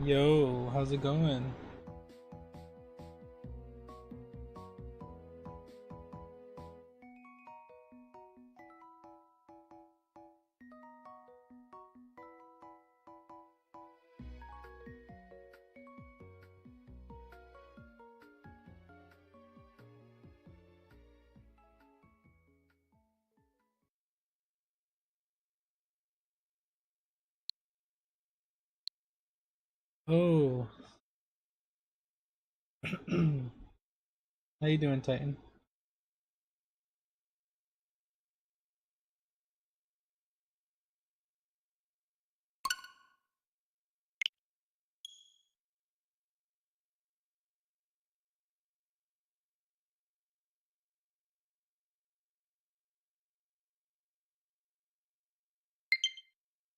Yo, how's it going? Oh, how you doing, Titan?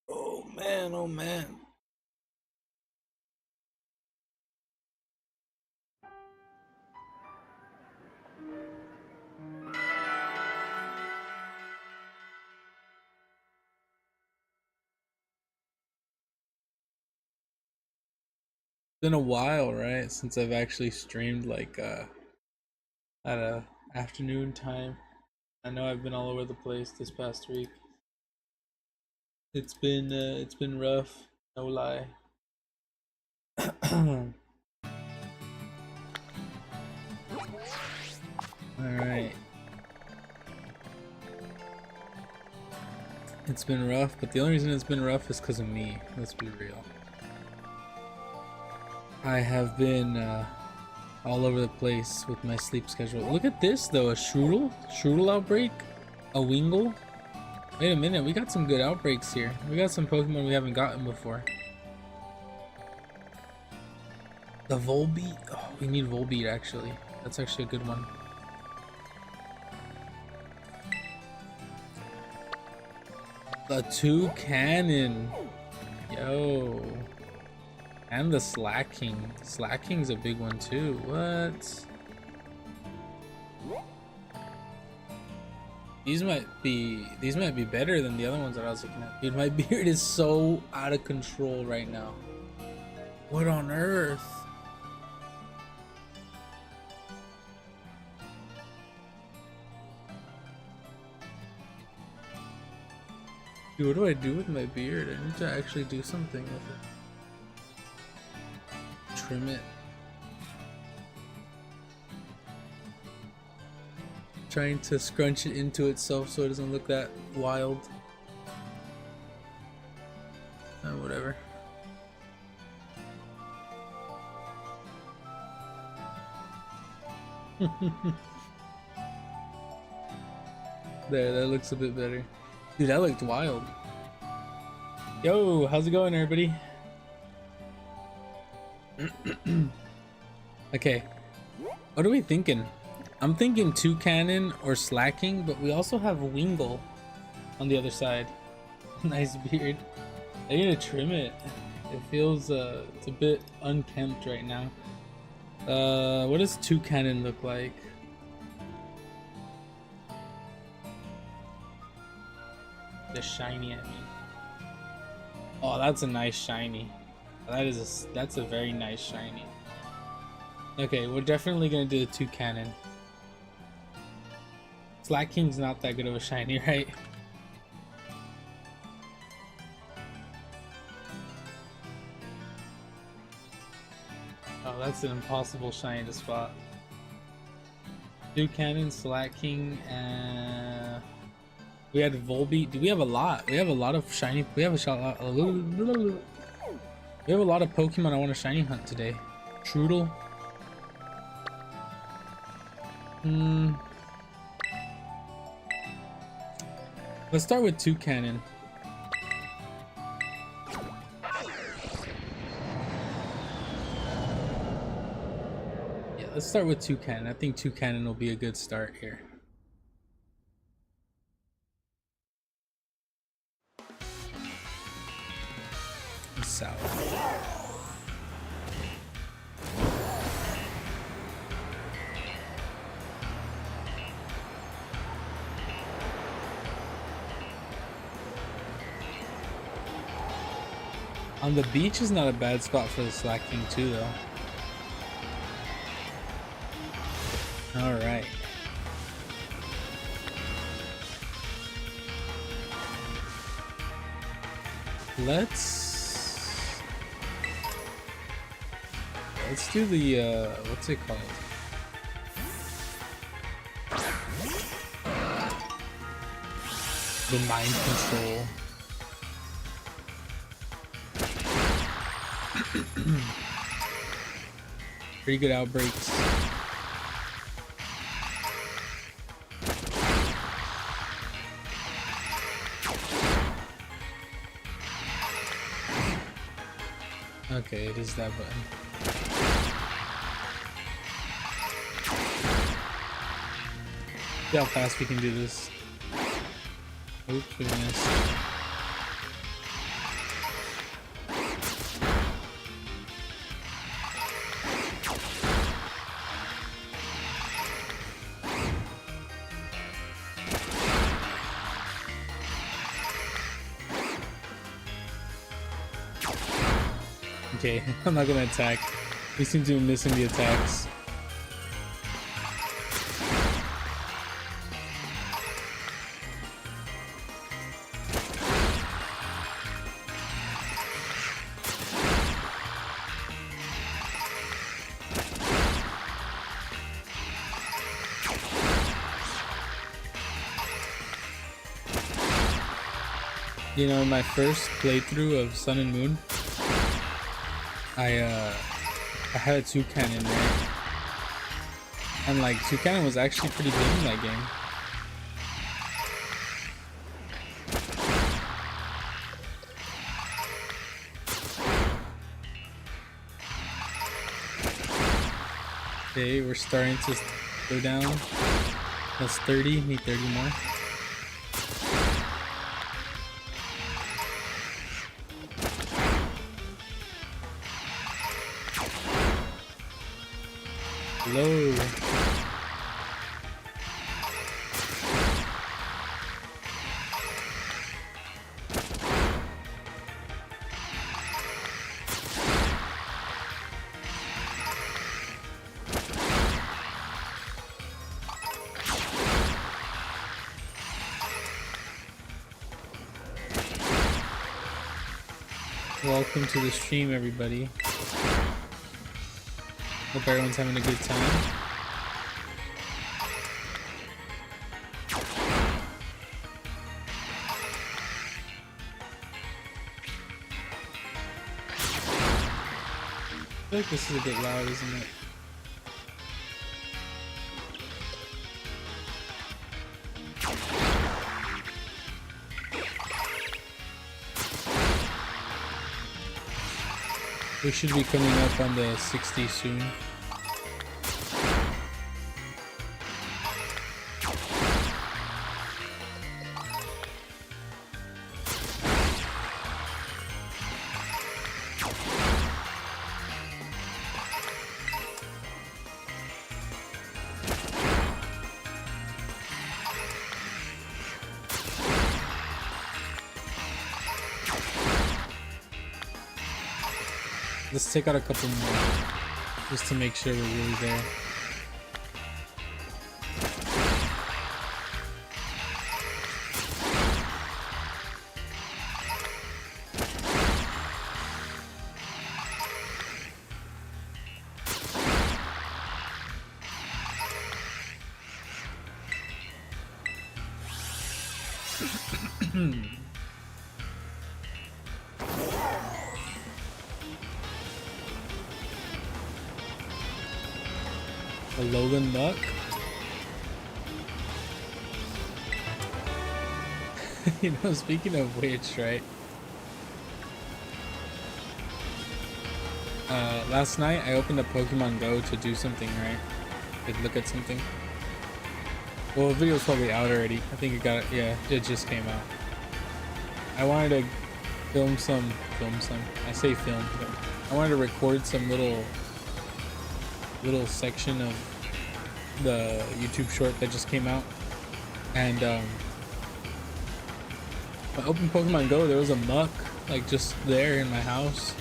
Oh man, oh man. Been a while, right, since I've actually streamed like at a afternoon time. I know I've been all over the place this past week. It's been rough, no lie. All right. It's been rough, but the only reason it's been rough is because of me. Let's be real. I have been all over the place with my sleep schedule. Look at this though, a Strudel outbreak, a Wingull. Wait a minute, we got some good outbreaks here. We got some Pokemon we haven't gotten before. The Volbeat, oh, we need Volbeat actually. That's actually a good one. The Toucannon, yo. And the Slacking. Slacking's a big one too. What? These might be better than the other ones that I was looking at. Dude, my beard is so out of control right now. What on earth? Dude, what do I do with my beard? I need to actually do something with it. Trim it. Trying to scrunch it into itself so it doesn't look that wild. Whatever. There, that looks a bit better. Dude, that looked wild. Yo, how's it going, everybody? Okay, what are we thinking? I'm thinking Toucannon or Slacking, but we also have Wingull on the other side. Nice beard. I need to trim it. It feels it's a bit unkempt right now. What does Toucannon look like? The shiny, I mean. Oh, that's a nice shiny. That's a very nice shiny. Okay, we're definitely gonna do the Toucannon. Slacking's not that good of a shiny, right? Oh, that's an impossible shiny to spot. Toucannon, Slacking, we had Volbeat. Do we have a lot? We have a lot of shiny. We have a lot of Pokemon I want to shiny hunt today. Strudel. Let's start with Toucannon. Yeah, let's start with Toucannon. I think Toucannon will be a good start here. South. On the beach is not a bad spot for the slacking too, though. All right. Let's do the what's it called? The mind control. Pretty good outbreaks. Okay, it is that button. See how fast we can do this. Oops, we missed. Okay, I'm not gonna attack. We seem to be missing the attacks. You know, in my first playthrough of Sun and Moon, I had a toucan in there, and like toucan was actually pretty good in that game. Okay, we're starting to go down. That's 30, need 30 more. Low. Welcome to the stream, everybody. Hope everyone's having a good time. I feel like this is a bit loud, isn't it? We should be coming up on the 60 soon. Let's take out a couple more, just to make sure we're really there. A Logan Buck. You know, speaking of which, right? Last night I opened up Pokemon Go to do something, right? To look at something. Well, the video's probably out already. I think it got, yeah, it just came out. I wanted to film some, I say film, but I wanted to record some little section of the YouTube short that just came out, and When I opened Pokemon Go, there was a muck like just there in my house.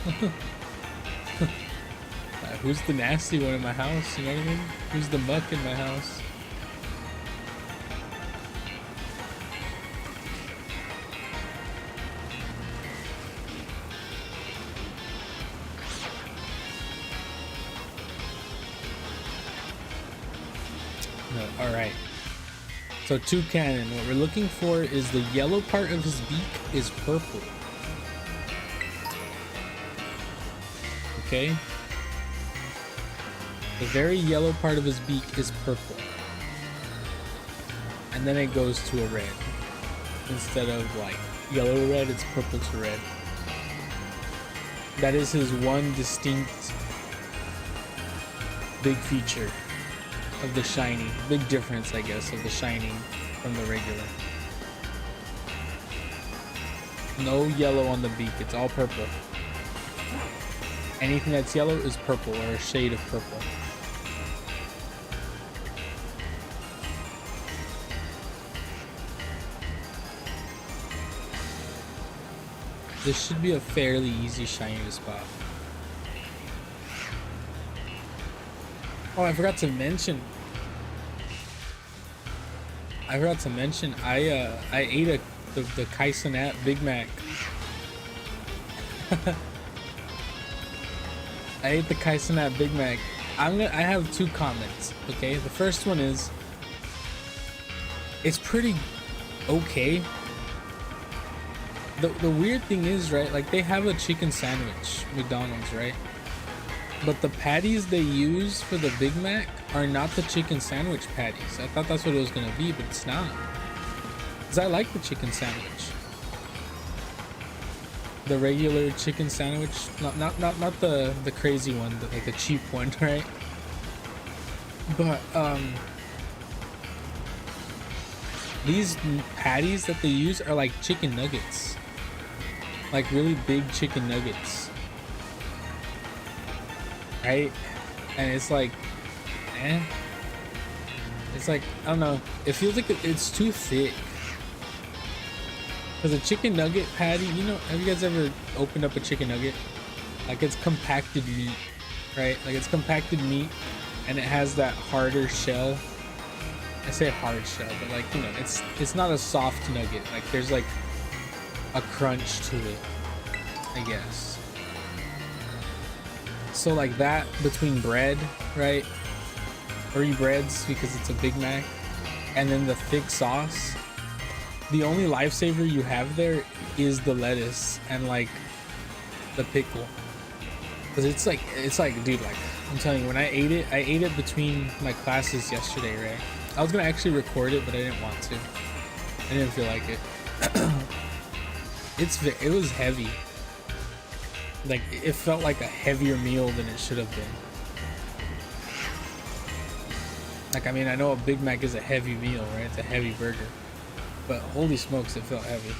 Who's the nasty one in my house? You know what I mean? Who's the muck in my house? No, all right. So Toucanon, what we're looking for is the yellow part of his beak is purple. Okay. The very yellow part of his beak is purple. And then it goes to a red. Instead of like yellow to red, it's purple to red. That is his one distinct big feature of the shiny. Big difference, I guess, of the shining from the regular. No yellow on the beak, it's all purple. Anything that's yellow is purple or a shade of purple. This should be a fairly easy shiny to spot. Oh, I forgot to mention. I ate the Kaisenat Big Mac. I ate the Kaisenat Big Mac. I have two comments. Okay, the first one is it's pretty okay. The weird thing is, right, like they have a chicken sandwich, McDonald's, right? But the patties they use for the Big Mac are not the chicken sandwich patties. I thought that's what it was gonna be, but it's not. Cause I like the chicken sandwich. The regular chicken sandwich, not the crazy one, like the cheap one, right? But these patties that they use are like chicken nuggets. Like really big chicken nuggets, right? And it's like, it's like, I don't know, it feels like it's too thick. Because a chicken nugget patty, you know, have you guys ever opened up a chicken nugget? Like it's compacted meat, right? Like it's compacted meat and it has that harder shell. I say hard shell, but like, you know, it's not a soft nugget. Like there's like a crunch to it, I guess. So like that between bread, right? 3 breads because it's a Big Mac, and then the thick sauce. The only lifesaver you have there is the lettuce and like the pickle. Cause it's like, dude, like I'm telling you, when I ate it between my classes yesterday, right? I was gonna actually record it, but I didn't want to. I didn't feel like it. It was heavy. Like it felt like a heavier meal than it should have been. Like, I mean, I know a Big Mac is a heavy meal, right? It's a heavy burger, but holy smokes, it felt heavy.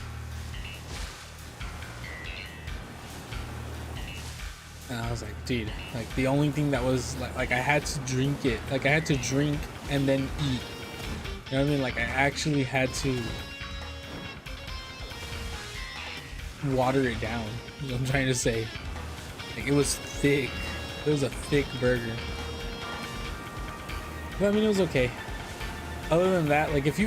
And I was like, dude, like the only thing that was like I had to drink it. Like I had to drink and then eat. You know what I mean? Like I actually had to water it down. You know what I'm trying to say? Like it was thick. It was a thick burger. But I mean, it was okay. Other than that, like if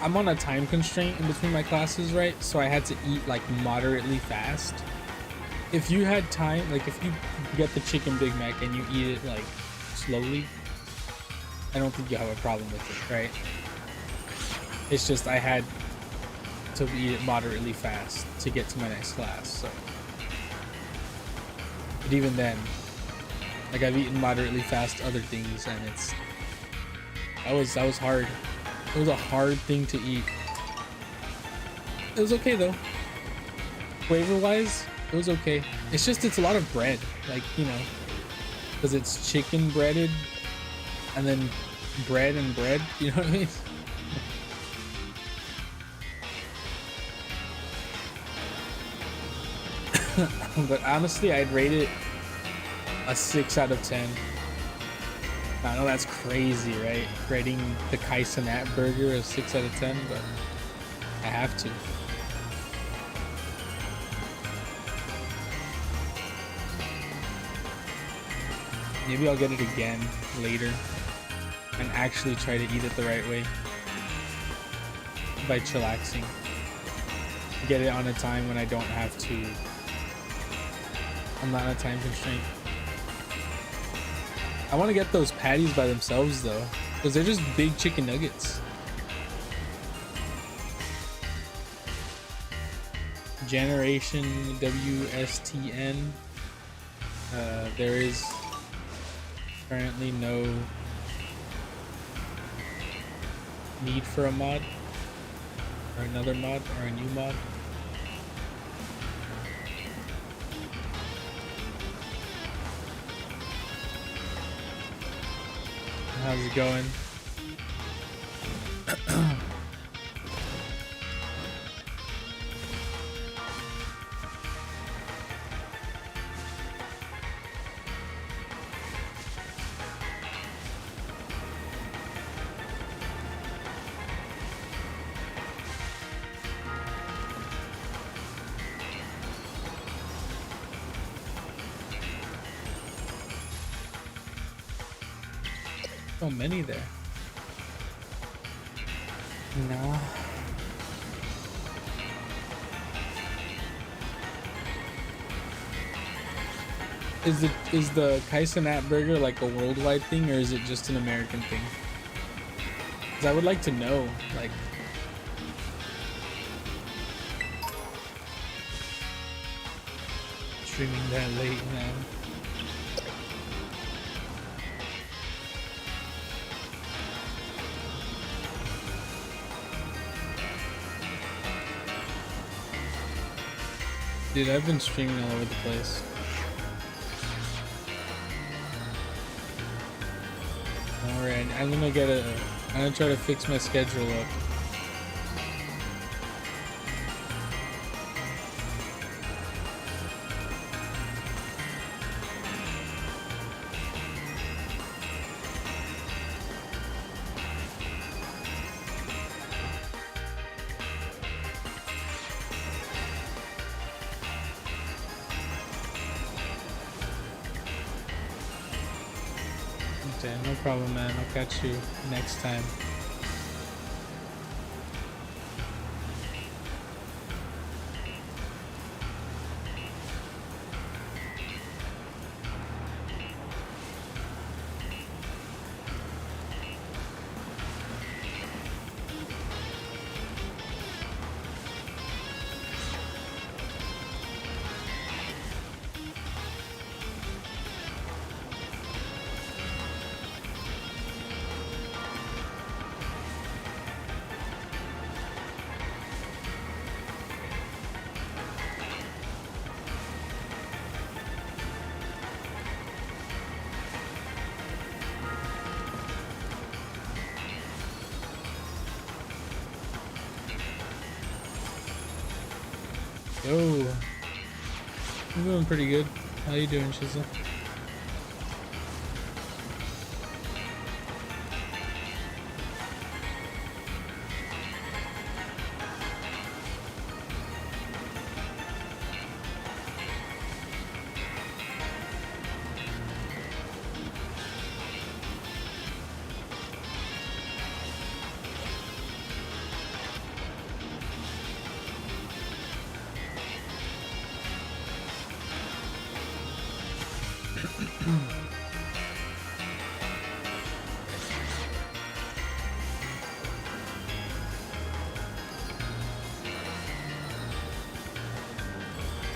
I'm on a time constraint in between my classes, right? So I had to eat like moderately fast. If you had time, like if you get the chicken Big Mac and you eat it like slowly, I don't think you have a problem with it, right? It's just I had to eat it moderately fast to get to my next class, so. But even then, like I've eaten moderately fast other things, and that was hard. It was a hard thing to eat. It was okay though. Flavor wise, it was okay. It's just it's a lot of bread, like, you know, because it's chicken breaded and then bread and bread, you know what I mean? But honestly, I'd rate it a 6 out of 10. I know that's crazy, right? Rating the Kaisenat burger a 6 out of 10, but I have to. Maybe I'll get it again later and actually try to eat it the right way by chillaxing. Get it on a time when I don't have to. I'm not on a time constraint. I want to get those patties by themselves though, because they're just big chicken nuggets. Generation WSTN. There is currently no need for a mod or another mod or a new mod. How's it going? So many there. No. Is the Kaisenat burger like a worldwide thing, or is it just an American thing? Because I would like to know, like. Streaming that late, man. Dude, I've been streaming all over the place. Alright, I'm gonna try to fix my schedule up. Okay, no problem, man. I'll catch you next time. Yo, I'm doing pretty good. How you doing, Shizzle?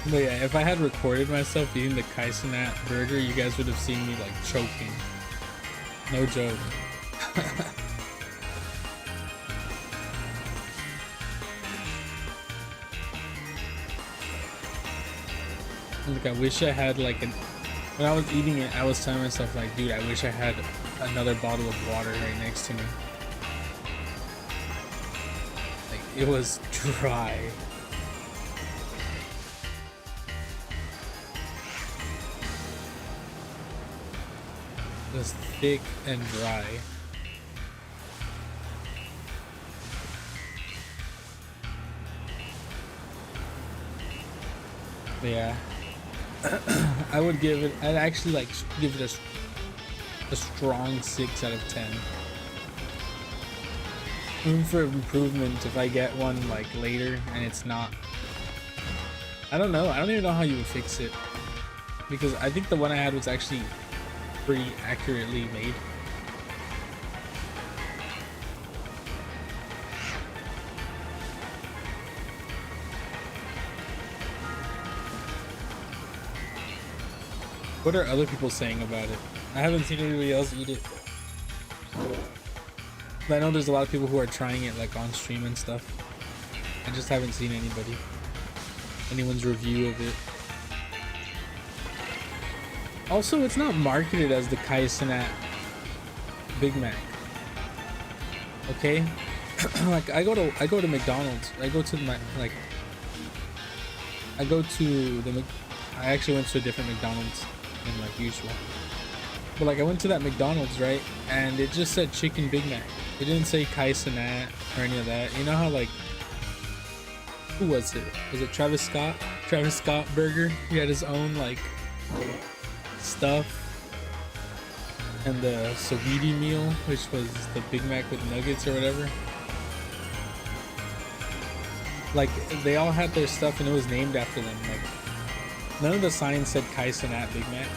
But yeah, if I had recorded myself eating the Kaisenat burger, you guys would have seen me like choking. No joke. Like, I wish I had like when I was eating it, I was telling myself like, dude, I wish I had another bottle of water right next to me. Like, it was dry. It was thick and dry. But yeah. I'd actually like give it a strong 6 out of 10. Room for improvement if I get one like later and it's not. I don't know. I don't even know how you would fix it, because I think the one I had was actually pretty accurately made. What are other people saying about it? I haven't seen anybody else eat it. But I know there's a lot of people who are trying it like on stream and stuff. I just haven't seen anyone's review of it. Also, it's not marketed as the Kaisenat Big Mac. Okay? Like I go to McDonald's. I actually went to a different McDonald's than like usual. But like I went to that McDonald's, right? And it just said chicken Big Mac. It didn't say Kaisenat or any of that. You know how like, who was it? Was it Travis Scott? Travis Scott burger? He had his own like stuff. And the Saweetie meal, which was the Big Mac with nuggets or whatever. Like they all had their stuff and it was named after them. Like none of the signs said Kaisenat Big Mac.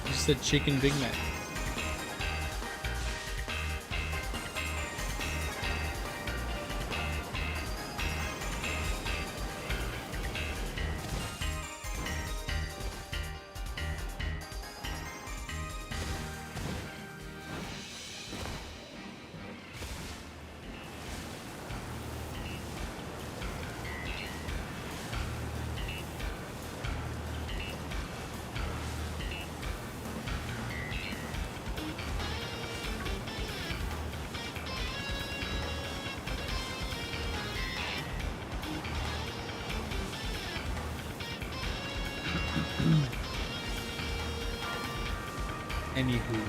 It just said chicken Big Mac. Anywho.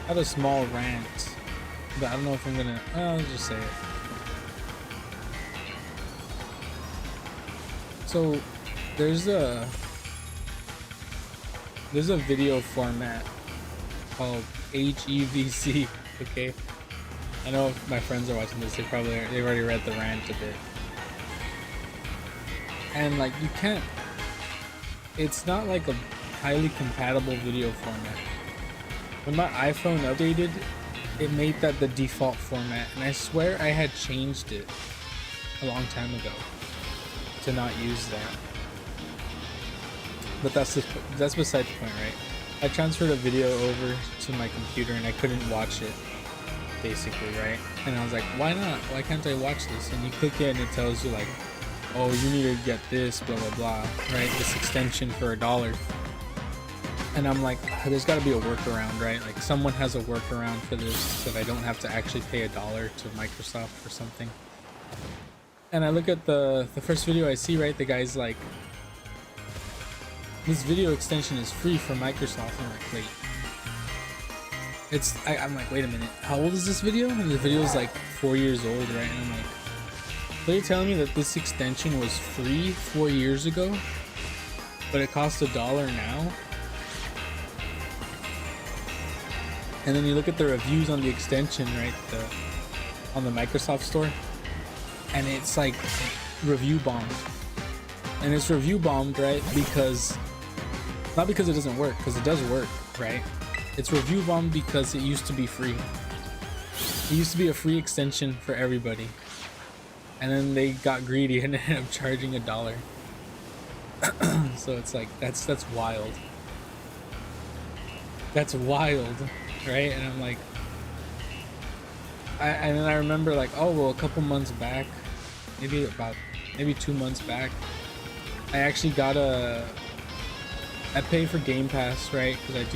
I have a small rant, but I don't know if I'm gonna, I'll just say it. So there's a video format called HEVC, okay? I know if my friends are watching this, they've already read the rant a bit. And like you can't, it's not like a highly compatible video format. When my iPhone updated, it made that the default format, and I swear I had changed it a long time ago to not use that. But that's beside the point, right? I transferred a video over to my computer and I couldn't watch it, basically, right? And I was like, why not? Why can't I watch this? And you click it and it tells you like, oh, you need to get this, blah, blah, blah, right? This extension for $1. And I'm like, there's got to be a workaround, right? Like someone has a workaround for this so that I don't have to actually pay $1 to Microsoft or something. And I look at the first video I see, right? The guy's like, this video extension is free for Microsoft. I'm like, wait. I'm like, wait a minute. How old is this video? And the video is like 4 years old, right? And I'm like, so you're telling me that this extension was free 4 years ago, but it costs $1 now? And then you look at the reviews on the extension, right? On the Microsoft store, and it's like review bombed. And it's review bombed, right? Because, not because it doesn't work, because it does work, right? It's review bombed because it used to be free. It used to be a free extension for everybody. And then they got greedy and ended up charging $1. So it's like, that's wild. That's wild, right? And I'm like, and then I remember like, oh, well, a couple months back, maybe 2 months back, I actually got I pay for Game Pass, right? Because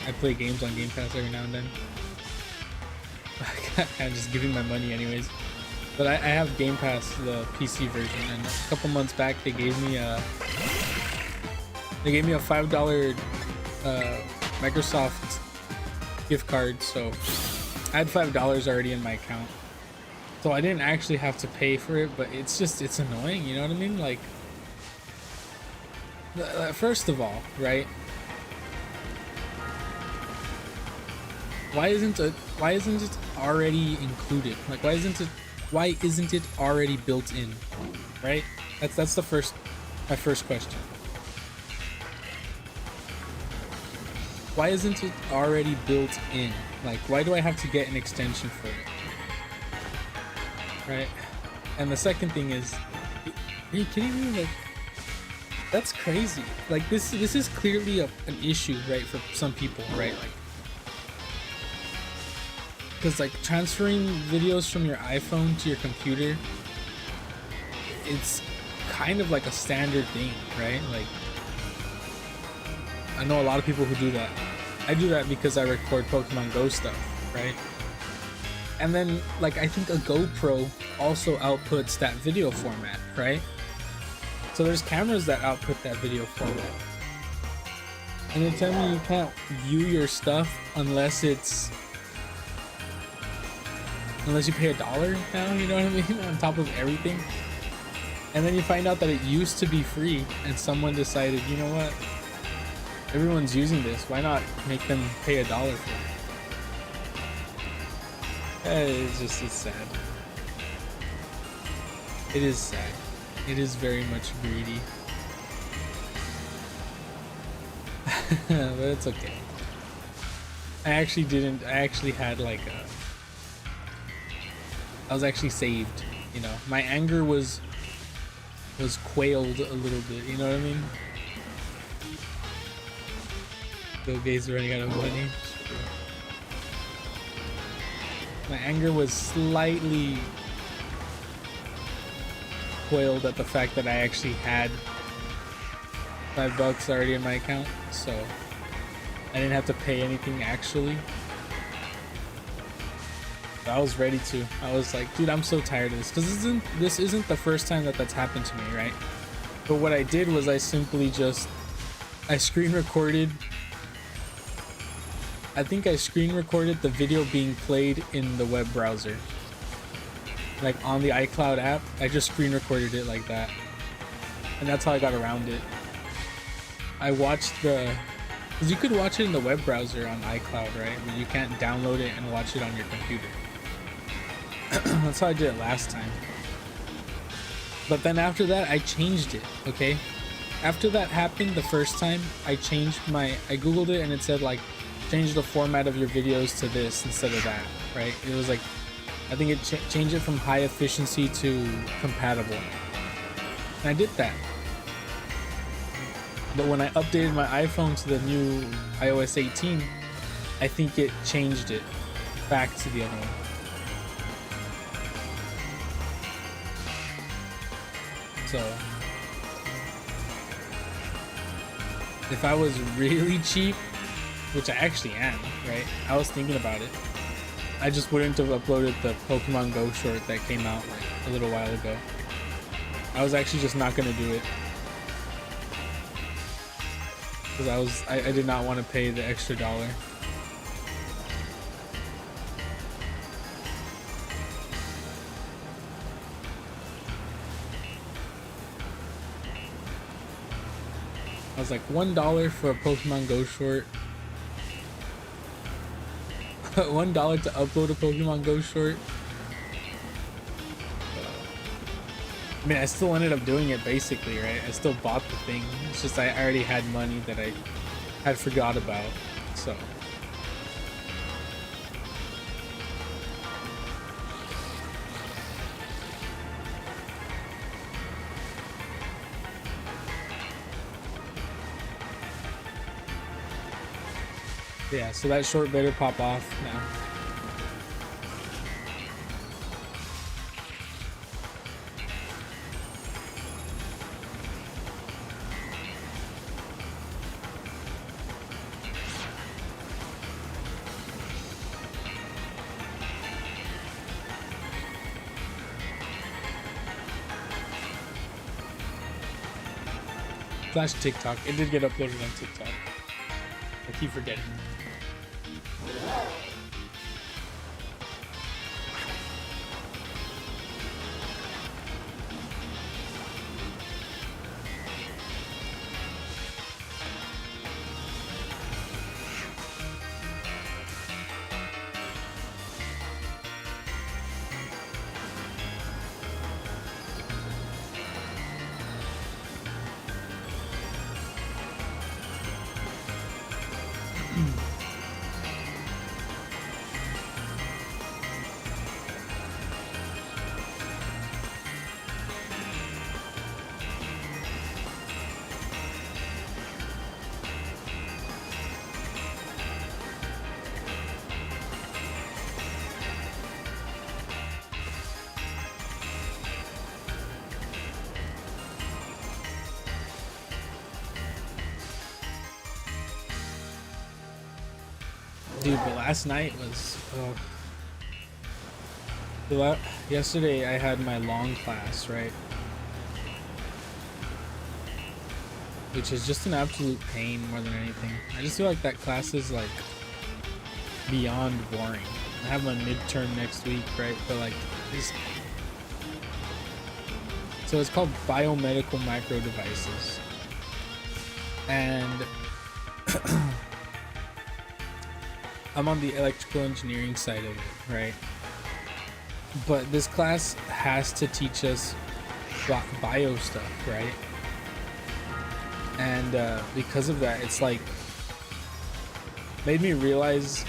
I play games on Game Pass every now and then. I'm just giving my money anyways. But I have Game Pass, the PC version, and a couple months back they gave me a $5 Microsoft gift card, so I had $5 already in my account. So I didn't actually have to pay for it, but it's annoying, you know what I mean? Like, first of all, right? Why isn't it already included? Like, why isn't it already built in? Right? That's my first question. Why isn't it already built in? Like, why do I have to get an extension for it? Right? And the second thing is, are you kidding me? Like, that's crazy. Like, this is clearly an issue, right, for some people, right? Like, because like transferring videos from your iPhone to your computer, it's kind of like a standard thing, right? Like, I know a lot of people who do that. I do that because I record Pokemon Go stuff, right? And then, like, I think a GoPro also outputs that video format, right? So there's cameras that output that video format. And you're telling me you can't view your stuff unless you pay $1 now, you know what I mean? On top of everything. And then you find out that it used to be free and someone decided, you know what? Everyone's using this. Why not make them pay $1 for it? It's sad. It is sad. It is very much greedy. But it's okay. I actually had like I was actually saved, you know. My anger was quailed a little bit, you know what I mean? Bill Gates running out of money. My anger was slightly quailed at the fact that I actually had $5 already in my account, so I didn't have to pay anything actually. But I was ready to. I was like, dude, I'm so tired of this, because this isn't the first time that's happened to me, right? But what I did was I simply I screen recorded. I think I screen recorded the video being played in the web browser. Like on the iCloud app, I just screen recorded it like that. And that's how I got around it. I watched because you could watch it in the web browser on iCloud, right? But you can't download it and watch it on your computer. That's how I did it last time. But then after that, I changed it, okay? After that happened the first time, I Googled it and it said like, change the format of your videos to this instead of that, right? It was like, I think it changed it from high efficiency to compatible. And I did that. But when I updated my iPhone to the new iOS 18, I think it changed it back to the other one. So, if I was really cheap, which I actually am, right? I was thinking about it. I just wouldn't have uploaded the Pokemon Go short that came out like a little while ago. I was actually just not gonna do it. Because I did not want to pay the extra $1. I was like, $1 for a Pokemon Go short. $1 to upload a Pokemon Go short. I mean, I still ended up doing it basically, right? I still bought the thing. It's just I already had money that I had forgot about, so. Yeah, so that short better pop off now. Slash TikTok. It did get uploaded on TikTok. I keep forgetting. Dude, but last night was yesterday I had my long class, right? Which is just an absolute pain more than anything. I just feel like that class is like beyond boring. I have my midterm next week, right? But like so it's called biomedical micro devices. And I'm on the electrical engineering side of it, right? But this class has to teach us bio stuff, right? And because of that, it's like made me realize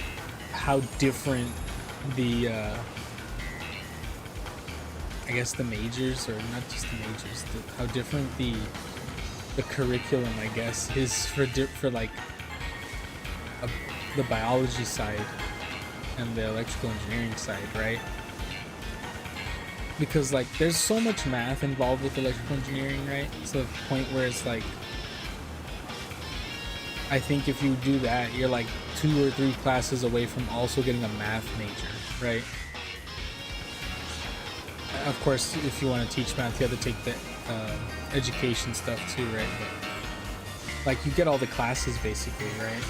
how different the I guess the majors, or not just the majors, how different the curriculum, I guess, is for like the biology side and the electrical engineering side, right? Because like there's so much math involved with electrical engineering, right? To the point where it's like, I think if you do that, you're like 2 or 3 classes away from also getting a math major, right? Of course, if you want to teach math, you have to take the education stuff too, right? But like you get all the classes basically, right?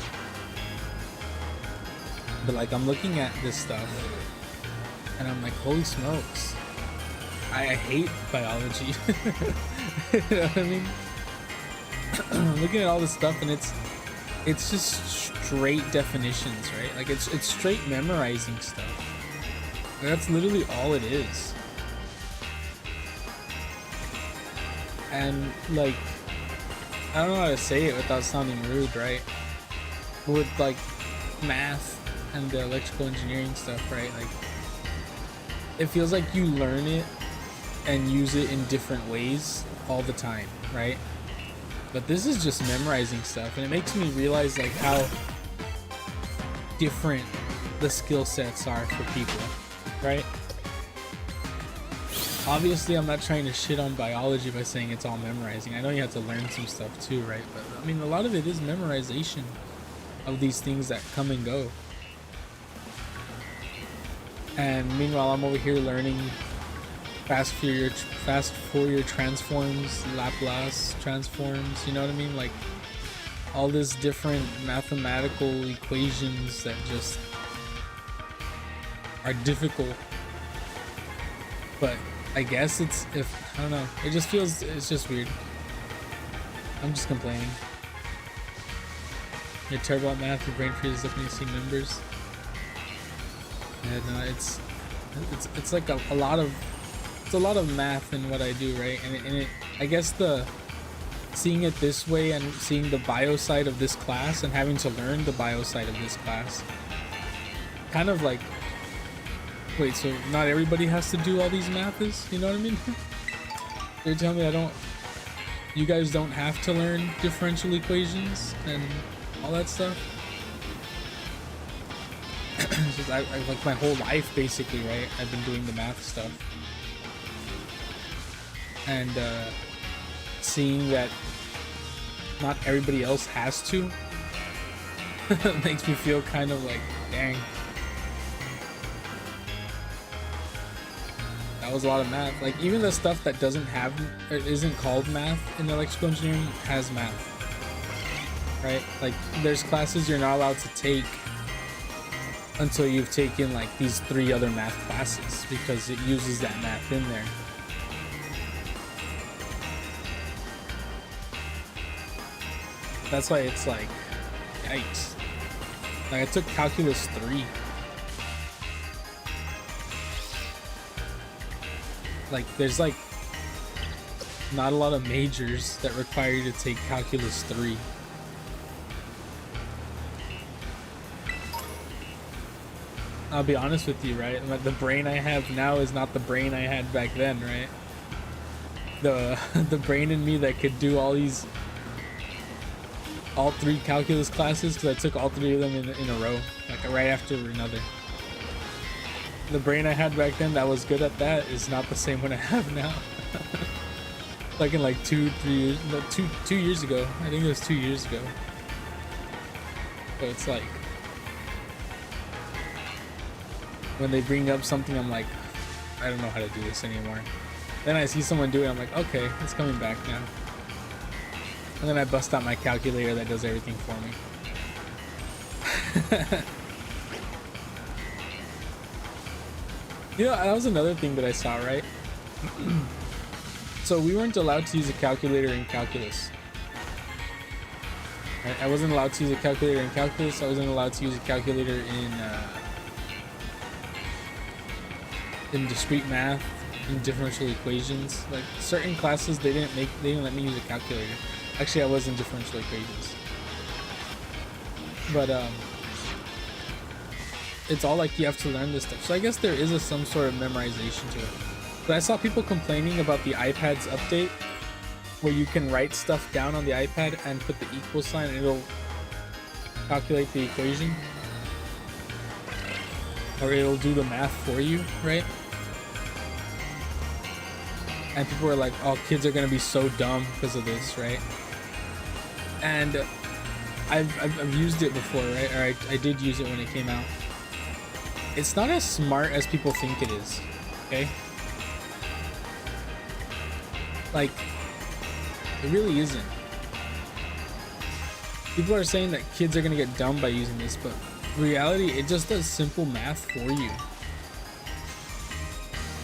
But like I'm looking at this stuff and I'm like, holy smokes, I hate biology. You know what I mean? I'm looking at all this stuff and it's just straight definitions, right? Like it's straight memorizing stuff. That's literally all it is. And like, I don't know how to say it without sounding rude, right? With like math and the electrical engineering stuff, right? Like it feels like you learn it and use it in different ways all the time, right? But this is just memorizing stuff, and it makes me realize like how different the skill sets are for people, right? Obviously, I'm not trying to shit on biology by saying it's all memorizing. I know you have to learn some stuff too, right? But I mean, a lot of it is memorization of these things that come and go. And meanwhile, I'm over here learning fast Fourier transforms, Laplace transforms, you know what I mean? Like all this different mathematical equations that just are difficult. But I guess I don't know, it just feels, it's just weird. I'm just complaining. You're terrible at math, your brain freezes up when you see numbers. Yeah, no, it's like a lot of math in what I do, right? And it I guess seeing it this way and seeing the bio side of this class and having to learn the bio side of this class, kind of like, wait, so not everybody has to do all these maths? You know what I mean? You're telling me you guys don't have to learn differential equations and all that stuff? It's just, I like my whole life basically, right? I've been doing the math stuff. And seeing that not everybody else has to makes me feel kind of like, dang, that was a lot of math. Like even the stuff that doesn't have or isn't called math in electrical engineering has math, right? Like there's classes you're not allowed to take until you've taken like these 3 other math classes, because it uses that math in there. That's why it's like, yikes. Like I took calculus 3. Like there's like not a lot of majors that require you to take calculus 3. I'll be honest with you, right? The brain I have now is not the brain I had back then, right? The brain in me that could do all 3 calculus classes, because I took all 3 of them in a row, like right after another. The brain I had back then that was good at that is not the same one I have now. Like in like 2 years ago. I think it was 2 years ago. So it's like, when they bring up something, I'm like, I don't know how to do this anymore. Then I see someone do it, I'm like, okay, it's coming back now. And then I bust out my calculator that does everything for me. You know, that was another thing that I saw, right? So we weren't allowed to use a calculator in calculus. Right? I wasn't allowed to use a calculator in calculus. I wasn't allowed to use a calculator in discrete math, in differential equations. Like certain classes, they didn't let me use a calculator. Actually, I was in differential equations, but it's all like you have to learn this stuff. So I guess there is some sort of memorization to it. But I saw people complaining about the iPad's update, where you can write stuff down on the iPad and put the equal sign and it'll calculate the equation, or it'll do the math for you, right? And people were like, oh, kids are gonna be so dumb because of this, right? And I've used it before, right? Or I did use it when it came out. It's not as smart as people think it is, okay? Like, it really isn't. People are saying that kids are gonna get dumb by using this, but in reality, it just does simple math for you.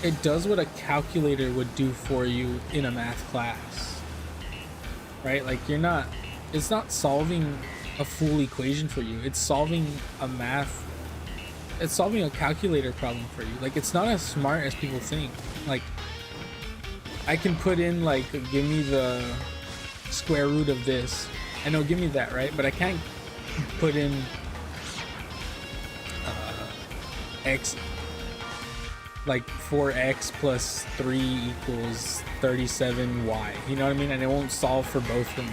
It does what a calculator would do for you in a math class, right? Like it's not solving a full equation for you. It's solving it's solving a calculator problem for you. Like, it's not as smart as people think. Like, I can put in like, give me the square root of this, and it'll give me that, right? But I can't put in x, like 4x plus 3 equals 37y, you know what I mean? And it won't solve for both for me.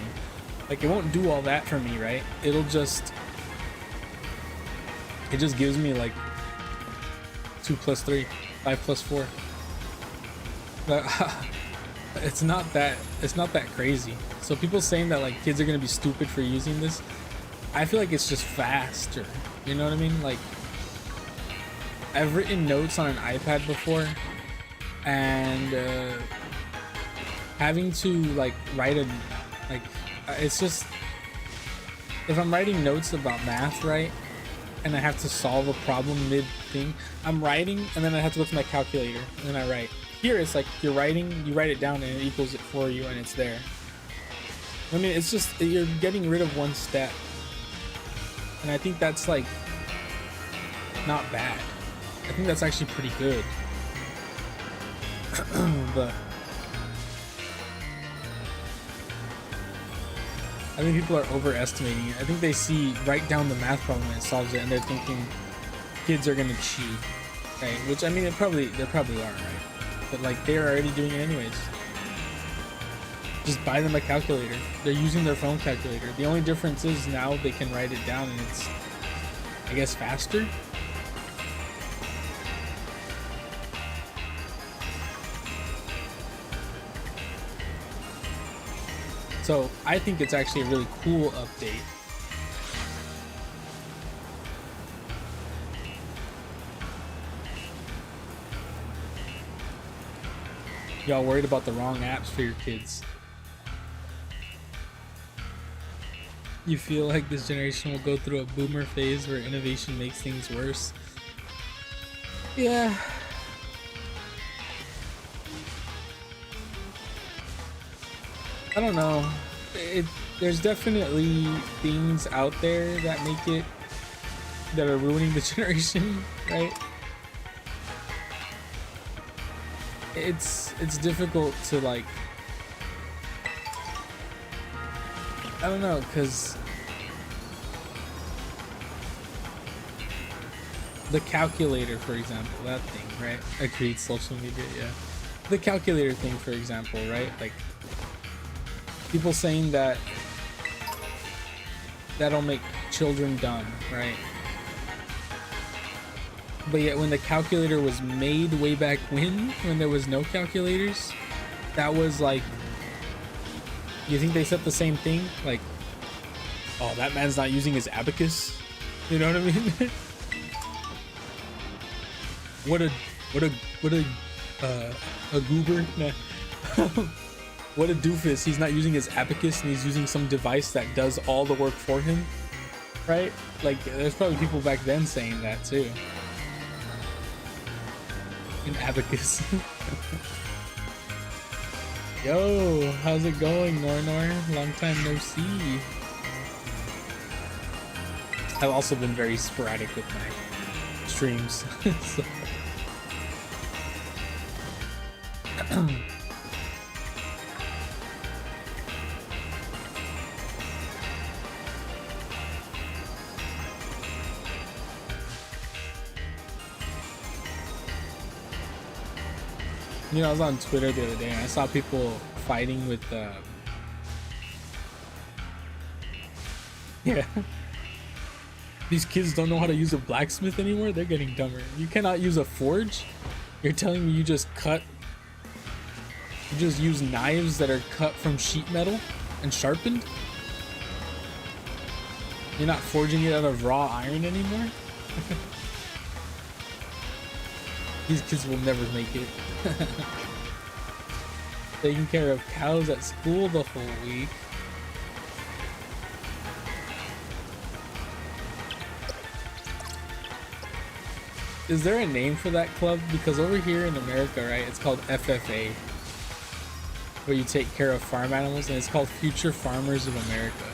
Like, it won't do all that for me, right? It just gives me like 2 plus 3, 5 plus 4. But it's not that crazy. So people saying that like kids are gonna be stupid for using this, I feel like it's just faster, you know what I mean? Like, I've written notes on an iPad before, and having to like write it's just, if I'm writing notes about math, right, and I have to solve a problem mid thing, I'm writing and then I have to go to my calculator and then I write. Here it's like you're writing, you write it down and it equals it for you and it's there. I mean, it's just, you're getting rid of one step, and I think that's like not bad. I think that's actually pretty good. But I think people are overestimating it. I think they write down the math problem and it solves it, and they're thinking kids are gonna cheat, right? Which, I mean, they probably are, right? But like, they're already doing it anyways. Just buy them a calculator. They're using their phone calculator. The only difference is now they can write it down and it's, I guess, faster. So I think it's actually a really cool update. Y'all worried about the wrong apps for your kids. You feel like this generation will go through a boomer phase where innovation makes things worse. Yeah. I don't know. There's definitely things out there that make it, that are ruining the generation, right? It's difficult to like, I don't know, because the calculator, for example, that thing, right? Agreed, social media, yeah. The calculator thing, for example, right? Like, people saying that that'll make children dumb, right? But yet when the calculator was made way back when there was no calculators, that was like, you think they said the same thing? Like, oh, that man's not using his abacus? You know what I mean? what a goober. Nah. What a doofus. He's not using his abacus and he's using some device that does all the work for him, right? Like, there's probably people back then saying that too. An abacus. Yo, how's it going, Nornor? Long time no see. I've also been very sporadic with my streams. So. You know, I was on Twitter the other day and I saw people fighting with yeah. These kids don't know how to use a blacksmith anymore. They're getting dumber. You cannot use a forge? You're telling me you just use knives that are cut from sheet metal and sharpened? You're not forging it out of raw iron anymore? These kids will never make it. Taking care of cows at school the whole week. Is there a name for that club? Because over here in America, right, it's called FFA, where you take care of farm animals, and it's called Future Farmers of America.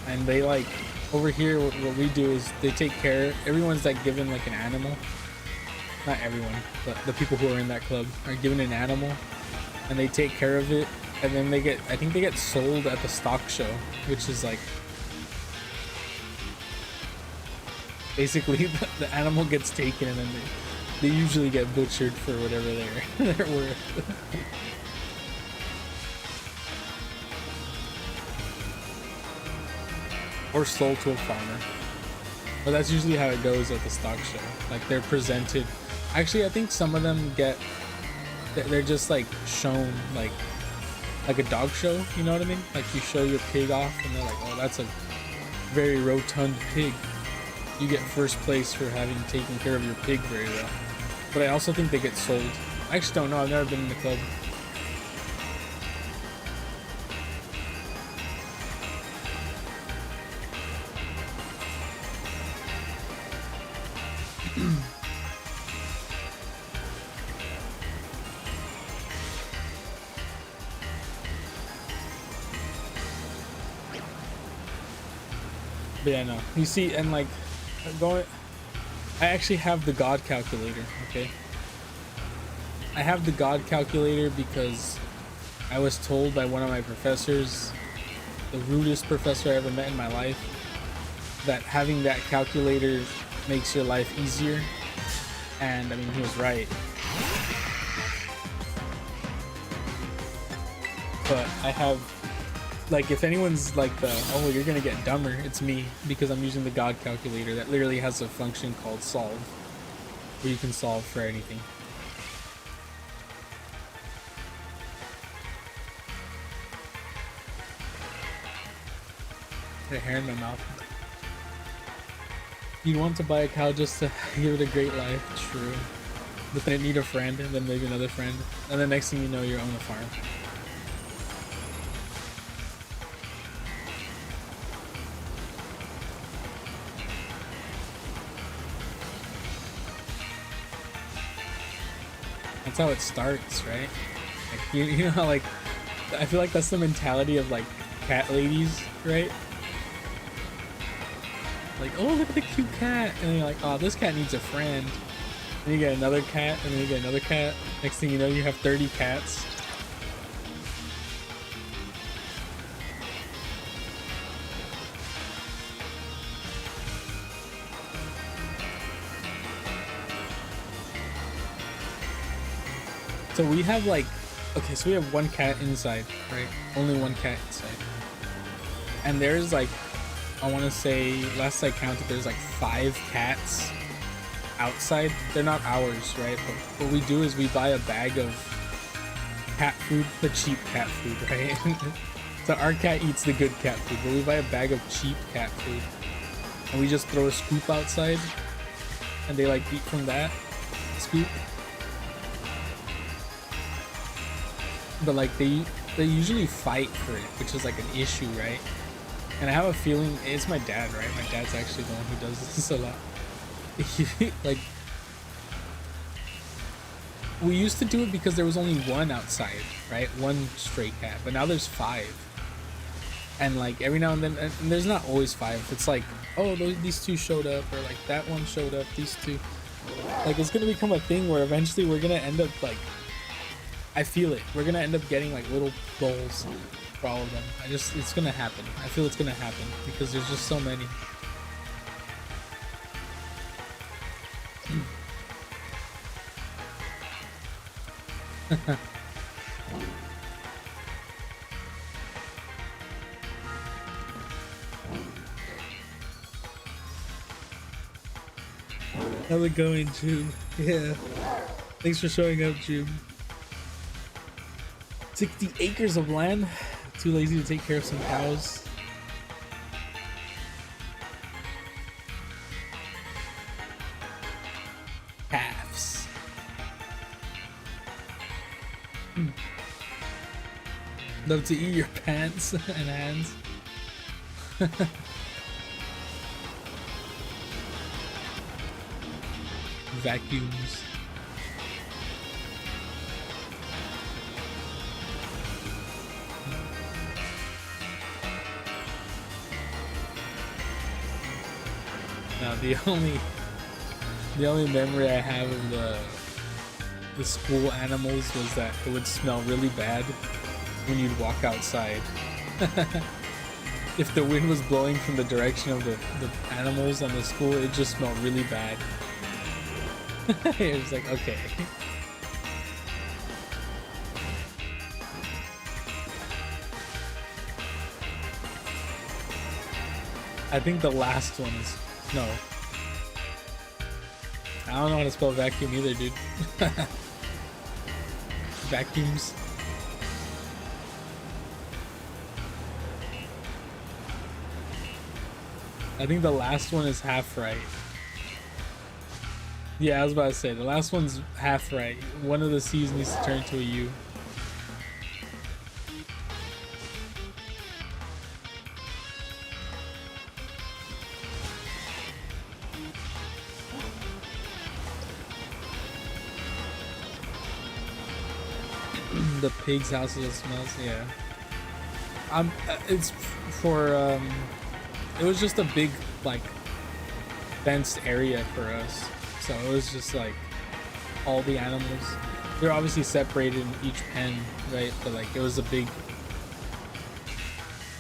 And they like, over here, what we do is they take care, everyone's like given like an animal. Not everyone, but the people who are in that club are given an animal and they take care of it, and then they get, I think they get sold at the stock show, which is like, basically the animal gets taken and then they usually get butchered for whatever they're worth. Or sold to a farmer. But that's usually how it goes at the stock show. Like, they're presented. Actually, I think some of them get, they're just like shown like a dog show, you know what I mean? Like, you show your pig off and they're like, oh, that's a very rotund pig. You get first place for having taken care of your pig very well. But I also think they get sold. I actually don't know, I've never been in the club. But yeah, no. You see, and like, going, I actually have the God calculator, okay? I have the God calculator because I was told by one of my professors, the rudest professor I ever met in my life, that having that calculator makes your life easier. And I mean, he was right. But I have, like, if anyone's like the, oh, you're gonna get dumber, it's me, because I'm using the God calculator that literally has a function called solve, where you can solve for anything. Got a hair in my mouth. You'd want to buy a cow just to give it a great life. True. But then it need a friend and then maybe another friend. And the next thing you know, you're on the farm. That's how it starts, right? Like, you know how, like, I feel like that's the mentality of, like, cat ladies, right? Like, oh, look at the cute cat. And then you're like, oh, this cat needs a friend. Then you get another cat, and then you get another cat. Next thing you know, you have 30 cats. So we have like, okay, so we have one cat inside, right? Only one cat inside. And there's like, I want to say, last I counted, there's like 5 cats outside. They're not ours, right? But what we do is we buy a bag of cat food, the cheap cat food, right? So our cat eats the good cat food, but we buy a bag of cheap cat food. And we just throw a scoop outside, and they like eat from that scoop. But like they usually fight for it, which is like an issue, right? And I have a feeling it's my dad, right? My dad's actually the one who does this a lot. Like, we used to do it because there was only one outside, right? One stray cat, but now there's 5. And like every now and then, and there's not always 5. It's like, oh, these 2 showed up, or like that one showed up, these 2. Like, it's gonna become a thing where eventually we're gonna end up like, I feel it. We're gonna end up getting like little bowls for all of them. It's gonna happen. I feel it's gonna happen because there's just so many. How's it going, June? Yeah. Thanks for showing up, June. 60 acres of land. Too lazy to take care of some cows. Calves. Love to eat your pants and hands. Vacuums. Now the only memory I have of the school animals was that it would smell really bad when you'd walk outside. If the wind was blowing from the direction of the animals on the school, it just smelled really bad. It was like, okay. I think the last one is, no. I don't know how to spell vacuum either, dude. Vacuums. I think the last one is half right. Yeah, I was about to say, the last one's half right. One of the C's needs to turn to a U. The pig's house that smells, yeah. It's for, it was just a big, like, fenced area for us. So it was just like all the animals. They're obviously separated in each pen, right? But like it was a big,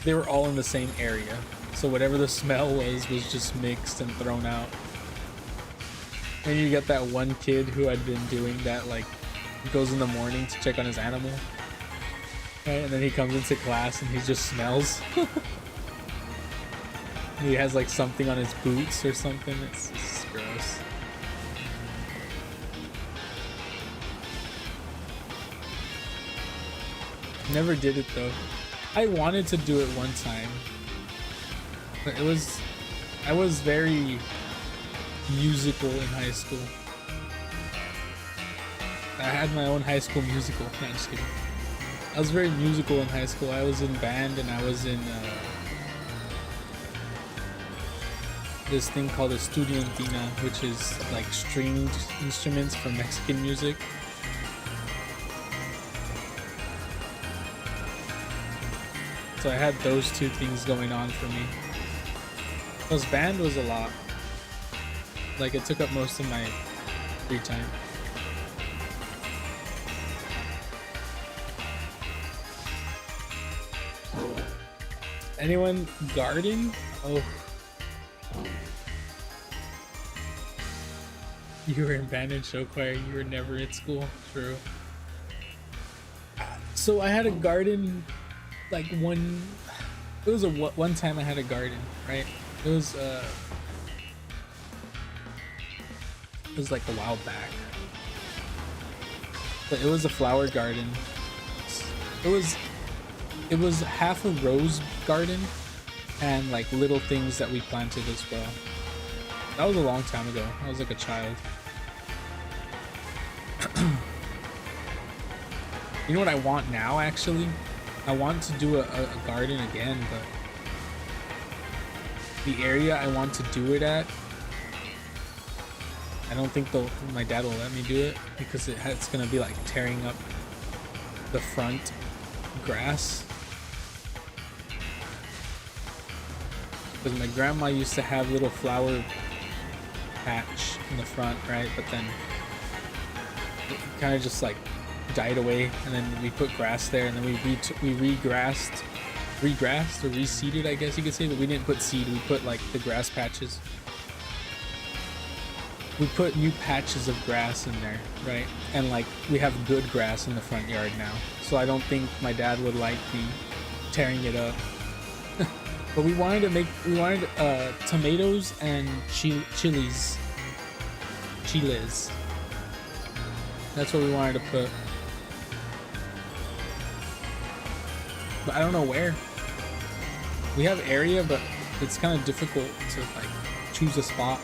they were all in the same area. So whatever the smell was just mixed and thrown out. And you get that one kid who had been doing that, like, he goes in the morning to check on his animal. Right? And then he comes into class and he just smells. He has like something on his boots or something. It's gross. Never did it though. I wanted to do it one time, but I was very musical in high school. I had my own high school musical. No, I'm just kidding. I was very musical in high school. I was in band and I was in this thing called a estudiantina, which is like stringed instruments for Mexican music. So I had those two things going on for me. Because band was a lot. Like it took up most of my free time. Anyone garden? Oh. You were in band and show choir. You were never at school. True. So I had a garden, like one. It was one time I had a garden, right? It was like a while back. But it was a flower garden. It was half a rose garden and like little things that we planted as well. That was a long time ago. I was like a child. You know what I want now, actually? I want to do a garden again, but the area I want to do it at, I don't think my dad will let me do it because it's gonna be like tearing up the front grass. Because my grandma used to have little flower patch in the front, right? But then it kind of just like died away, and then we put grass there, and then we regrassed or reseeded, I guess you could say, but we didn't put seed. We put like the grass patches. We put new patches of grass in there, right? And like we have good grass in the front yard now, so I don't think my dad would like me tearing it up. But we wanted tomatoes and chiles. That's what we wanted to put. But I don't know where. We have area, but it's kind of difficult to like choose a spot.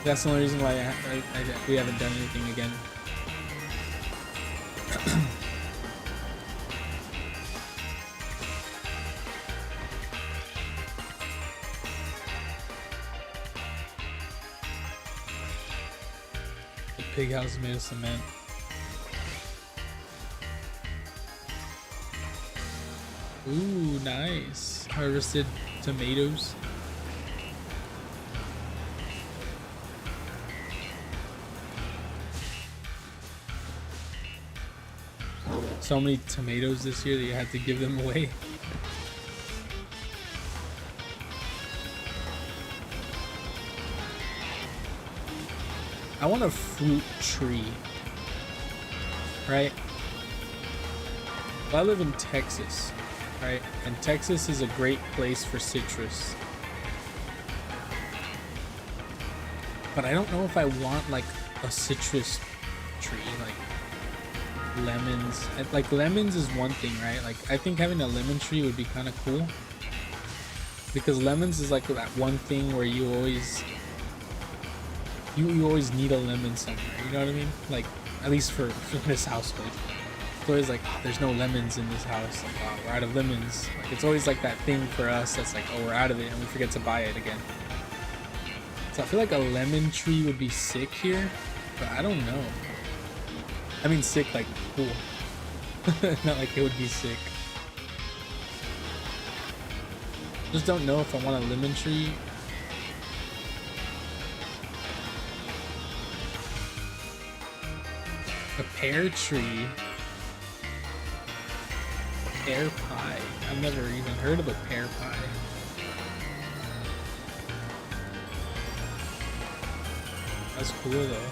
That's the only reason why we haven't done anything again. The pig house is made of cement. Ooh, nice. Harvested tomatoes. So many tomatoes this year that you had to give them away. I want a fruit tree, right? Well, I live in Texas, right? And Texas is a great place for citrus. But I don't know if I want like a citrus tree, like lemons. Like lemons is one thing, right? Like I think having a lemon tree would be kind of cool, because lemons is like that one thing where you always need a lemon somewhere, you know what I mean? Like at least for this household, it's always like, oh, there's no lemons in this house, like, oh, we're out of lemons. Like it's always like that thing for us that's like, oh, we're out of it, and we forget to buy it again. So I feel like a lemon tree would be sick here, but I don't know. I mean sick like cool. Not like it would be sick. Just don't know if I want a lemon tree. A pear tree. Pear pie. I've never even heard of a pear pie. That's cool though.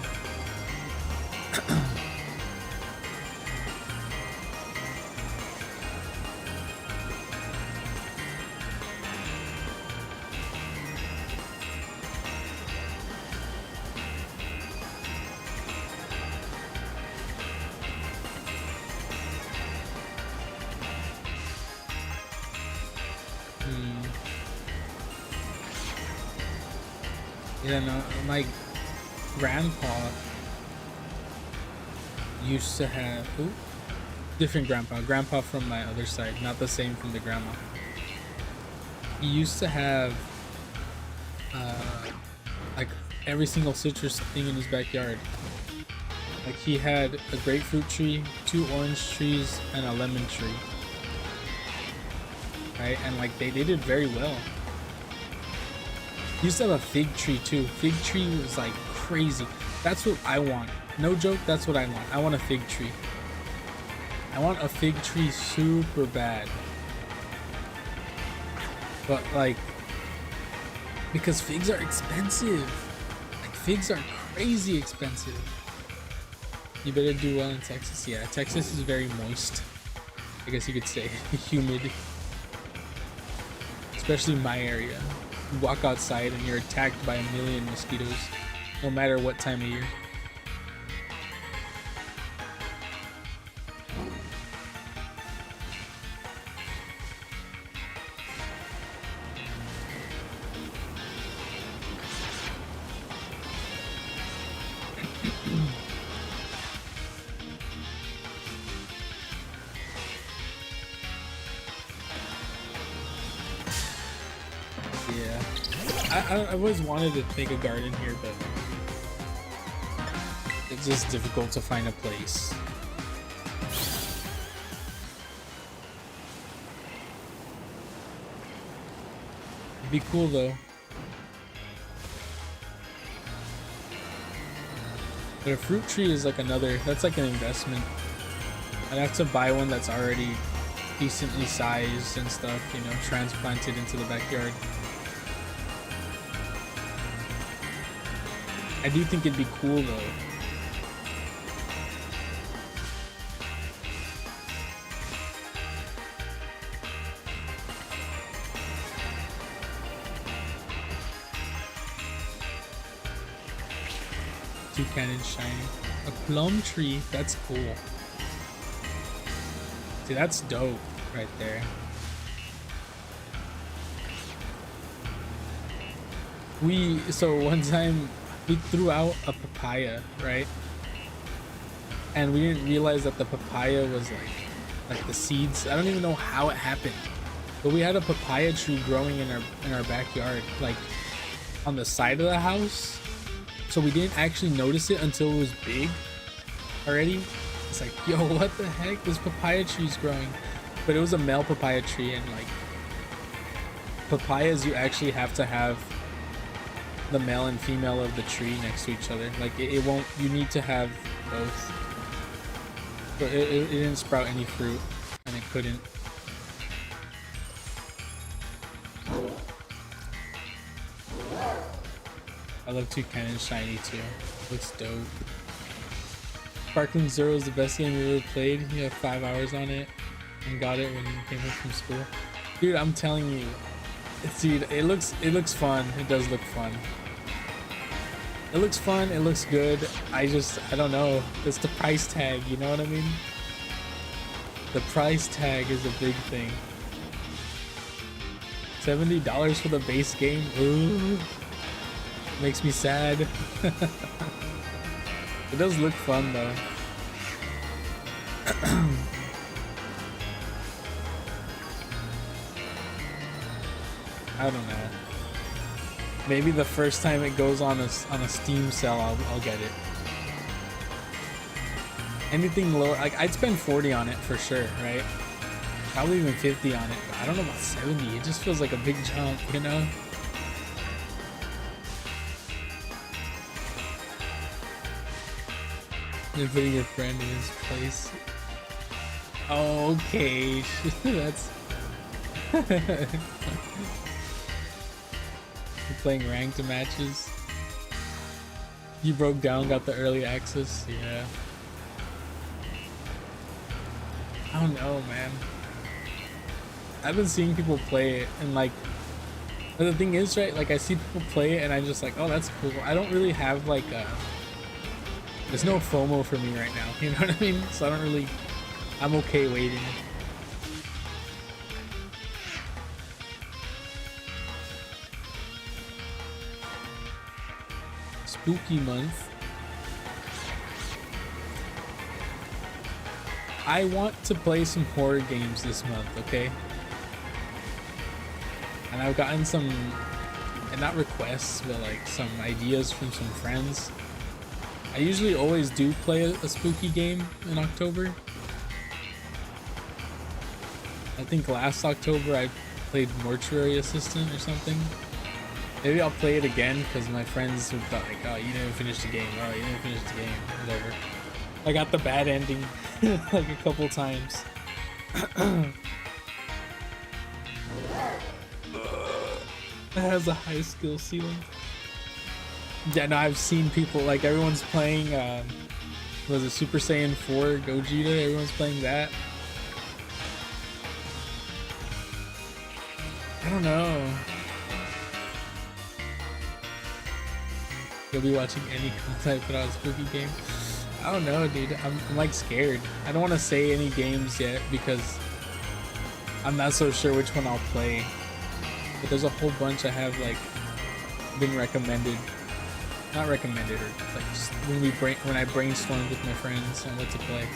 Yeah, no, my grandpa, used to have different grandpa from my other side, not the same from the grandma. He used to have like every single citrus thing in his backyard. Like he had a grapefruit tree, 2 orange trees, and a lemon tree. Right, and like they did very well. He used to have a fig tree too. Fig tree was like crazy. That's what I want. No joke, that's what I want. I want a fig tree. I want a fig tree super bad. But like, because figs are expensive. Like figs are crazy expensive. You better do well in Texas. Yeah, Texas is very moist. I guess you could say humid. Especially my area. You walk outside and you're attacked by a million mosquitoes, no matter what time of year. I've always wanted to make a garden here, but it's just difficult to find a place. It'd be cool though. But a fruit tree is like that's like an investment. I'd have to buy one that's already decently sized and stuff, you know, transplanted into the backyard. I do think it'd be cool though. Toucan shiny. A plum tree, that's cool. See, that's dope right there. So one time we threw out a papaya, right? And we didn't realize that the papaya was like the seeds. I don't even know how it happened, but we had a papaya tree growing in our backyard, like on the side of the house. So we didn't actually notice it until it was big already. It's like, yo, what the heck? This papaya tree's growing. But it was a male papaya tree, and like papayas, you actually have to have the male and female of the tree next to each other. Like it won't, you need to have both. But it didn't sprout any fruit, and it couldn't. I love Toucan shiny too. Looks dope. Sparkling Zero is the best game we ever played. You have 5 hours on it and got it when you came home from school. Dude, I'm telling you, it looks fun. It does look fun. It looks fun, it looks good. I don't know. It's the price tag, you know what I mean? The price tag is a big thing. $70 for the base game? Ooh. Makes me sad. It does look fun though. I don't know. Maybe the first time it goes on a Steam sale, I'll get it. Anything lower, like I'd spend 40 on it for sure, right? Probably even 50 on it, but I don't know about 70. It just feels like a big jump, you know? You're putting your friend in his place. Okay, that's... You're playing ranked matches. You broke down, got the early access. Yeah. I don't know, man. I've been seeing people play it, and like, but the thing is, right? Like, I see people play it, and I'm just like, oh, that's cool. I don't really have like a. There's no FOMO for me right now. You know what I mean? So I don't really. I'm okay waiting. Spooky month. I want to play some horror games this month, okay? And I've gotten some, and not requests, but like some ideas from some friends. I usually always do play a spooky game in October. I think last October I played Mortuary Assistant or something. Maybe I'll play it again because my friends would be like, oh, you didn't finish the game. Oh, you didn't finish the game. Whatever. I got the bad ending like a couple times. It has a high skill ceiling. Yeah, no, I've seen people, like everyone's playing, was it Super Saiyan 4 Gogeta? Everyone's playing that. I don't know. You'll be watching any content put out a spooky game. I don't know, dude. I'm like scared. I don't want to say any games yet because I'm not so sure which one I'll play. But there's a whole bunch I have like been recommended. Not recommended, or like just when I brainstormed with my friends on what to play.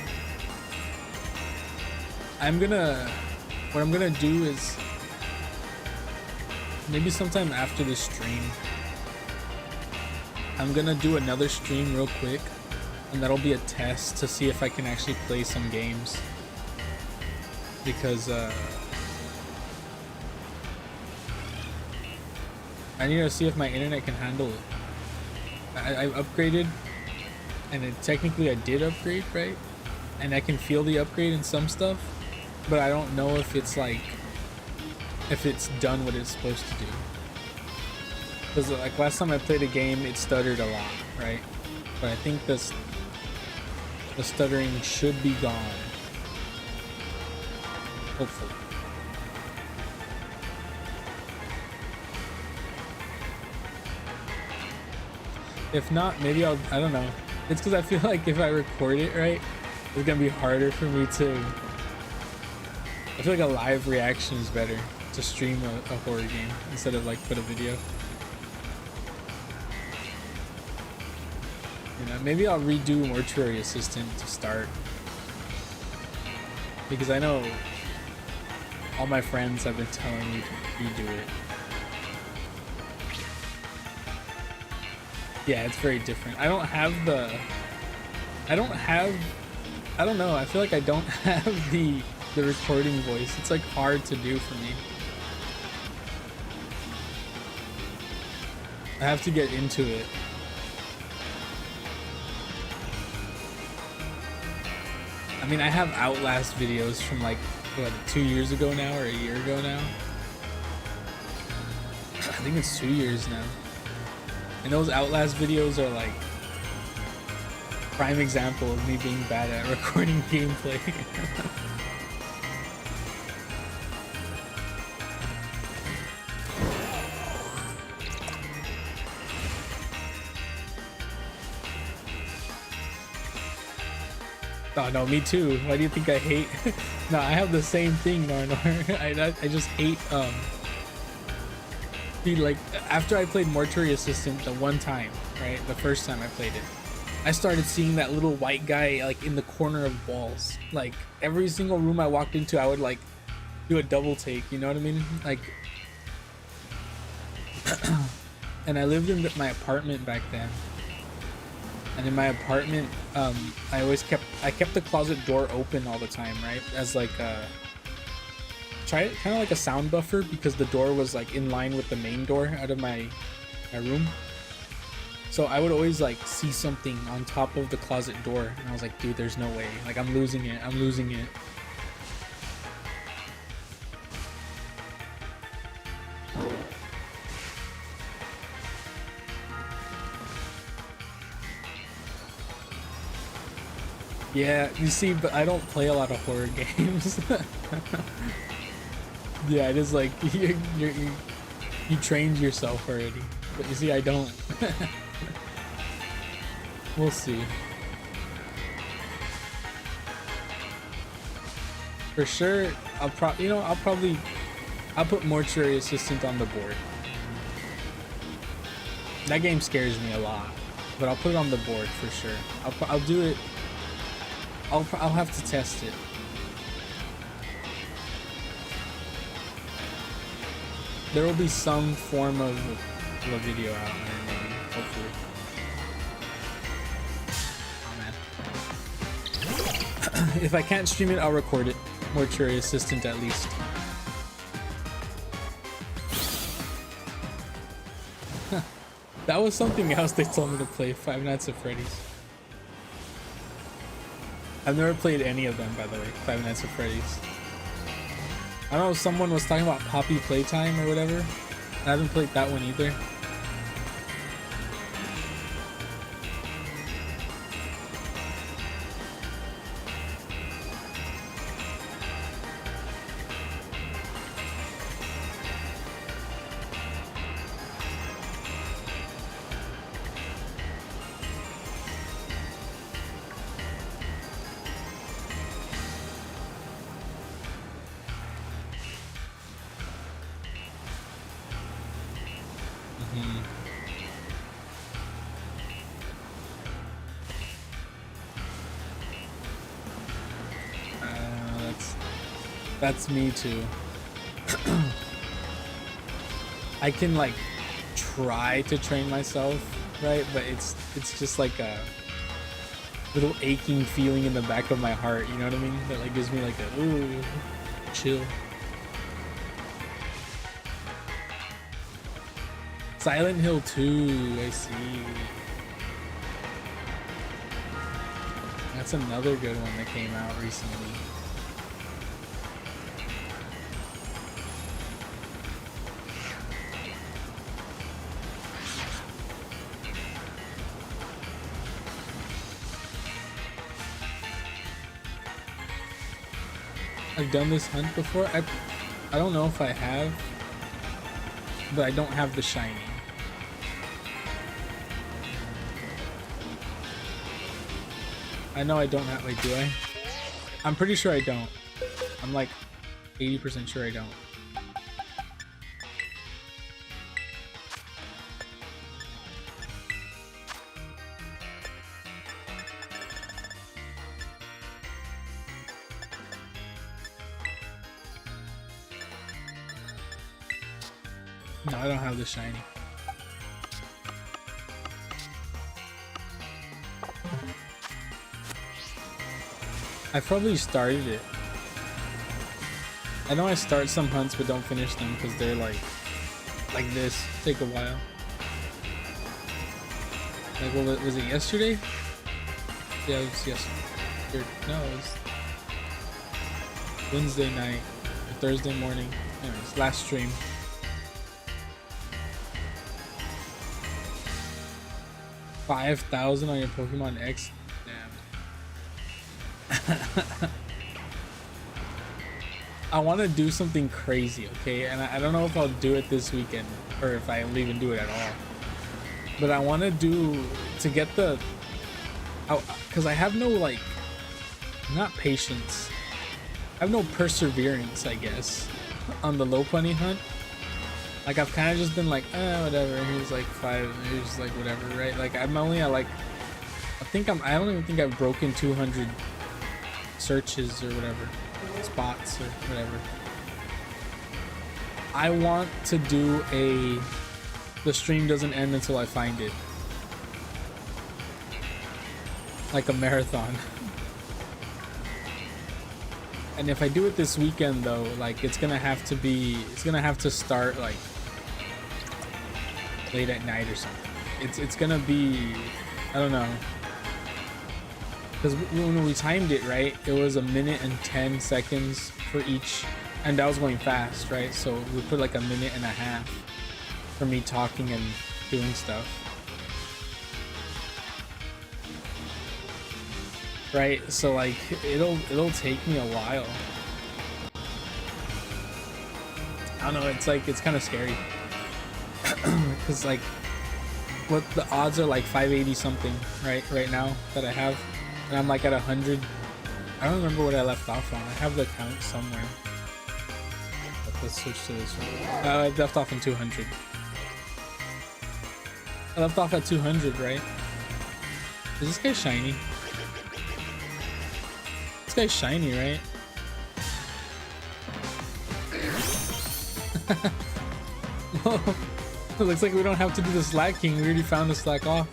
What I'm gonna do is maybe sometime after the stream, I'm gonna do another stream real quick, and that'll be a test to see if I can actually play some games. Because I need to see if my internet can handle it. I upgraded, and technically I did upgrade, right? And I can feel the upgrade in some stuff, but I don't know if it's like, if it's done what it's supposed to do. Because like last time I played a game, it stuttered a lot, right? But I think the stuttering should be gone. Hopefully. If not, maybe I don't know. It's because I feel like if I record it right, it's gonna be harder for me to. I feel like a live reaction is better to stream a horror game instead of like put a video. You know, maybe I'll redo Mortuary Assistant to start, because I know all my friends have been telling me to redo it. Yeah, it's very different. I don't know, I feel like I don't have the recording voice. It's like hard to do for me. I have to get into it. I mean, I have Outlast videos from like, what, 2 years ago now, or a year ago now? I think it's 2 years now. And those Outlast videos are like prime example of me being bad at recording gameplay. Oh no, me too. Why do you think I hate? No, I have the same thing, Narnor. I just hate dude, like after I played Mortuary Assistant the one time, right? The first time I played it, I started seeing that little white guy like in the corner of walls. Like every single room I walked into, I would like do a double take, you know what I mean? Like and I lived in my apartment back then. And in my apartment, I kept the closet door open all the time, right? As like kind of like a sound buffer, because the door was like in line with the main door out of my room. So I would always like see something on top of the closet door, and I was like, dude, there's no way. Like I'm losing it. Yeah, you see, but I don't play a lot of horror games. Yeah, it is like you trained yourself already, but you see, I don't. We'll see. For sure, I'll put Mortuary Assistant on the board. That game scares me a lot, but I'll put it on the board for sure. I'll do it. I'll have to test it. There will be some form of a video out there, maybe, hopefully. Oh man. If I can't stream it, I'll record it. Mortuary assistant at least. That was something else they told me to play, Five Nights at Freddy's. I've never played any of them, by the way, Five Nights at Freddy's. I don't know, someone was talking about Poppy Playtime or whatever. I haven't played that one either. That's me too. I can like try to train myself, right? But it's just like a little aching feeling in the back of my heart, you know what I mean? That like gives me like a ooh, chill. Silent Hill 2, I see. That's another good one that came out recently. I've done this hunt before. I don't know if I have, but I don't have the shiny. I know I don't have. Wait, do I? I'm pretty sure I don't. I'm like 80% sure I don't. No, I don't have the shiny. I probably started it. I know I start some hunts but don't finish them because they're like this. Take a while. Like, well, was it yesterday? Yeah, it was yesterday. No, it was Wednesday night or Thursday morning. Anyways, last stream. $5,000 on your Pokemon X. Damn. I want to do something crazy, okay? And I don't know if I'll do it this weekend or if I'll even do it at all. But I want to do to get the, because I have no like, not patience. I have no perseverance, I guess, on the low bunny hunt. Like, I've kind of just been like, whatever. And he's like 5, and he's just like, whatever, right? Like, I'm only at like, I don't even think I've broken 200 searches or whatever, spots or whatever. I want to do the stream doesn't end until I find it. Like a marathon. And if I do it this weekend though, like it's gonna have to start like late at night or something. It's gonna be, I don't know, because when we timed it, right, it was 1 minute and 10 seconds for each, and that was going fast, right? So we put like 1.5 minutes for me talking and doing stuff, right? So like it'll take me a while. I don't know, it's like, it's kind of scary. Because like what the odds are, like 580 something right now that I have, and I'm like at 100. I don't remember what I left off on. I have the count somewhere. But let's switch to this one. I left off on 200. I left off at 200, right? Is this guy shiny? This guy's shiny, right? Whoa. It looks like we don't have to do the slacking. We already found the slack off.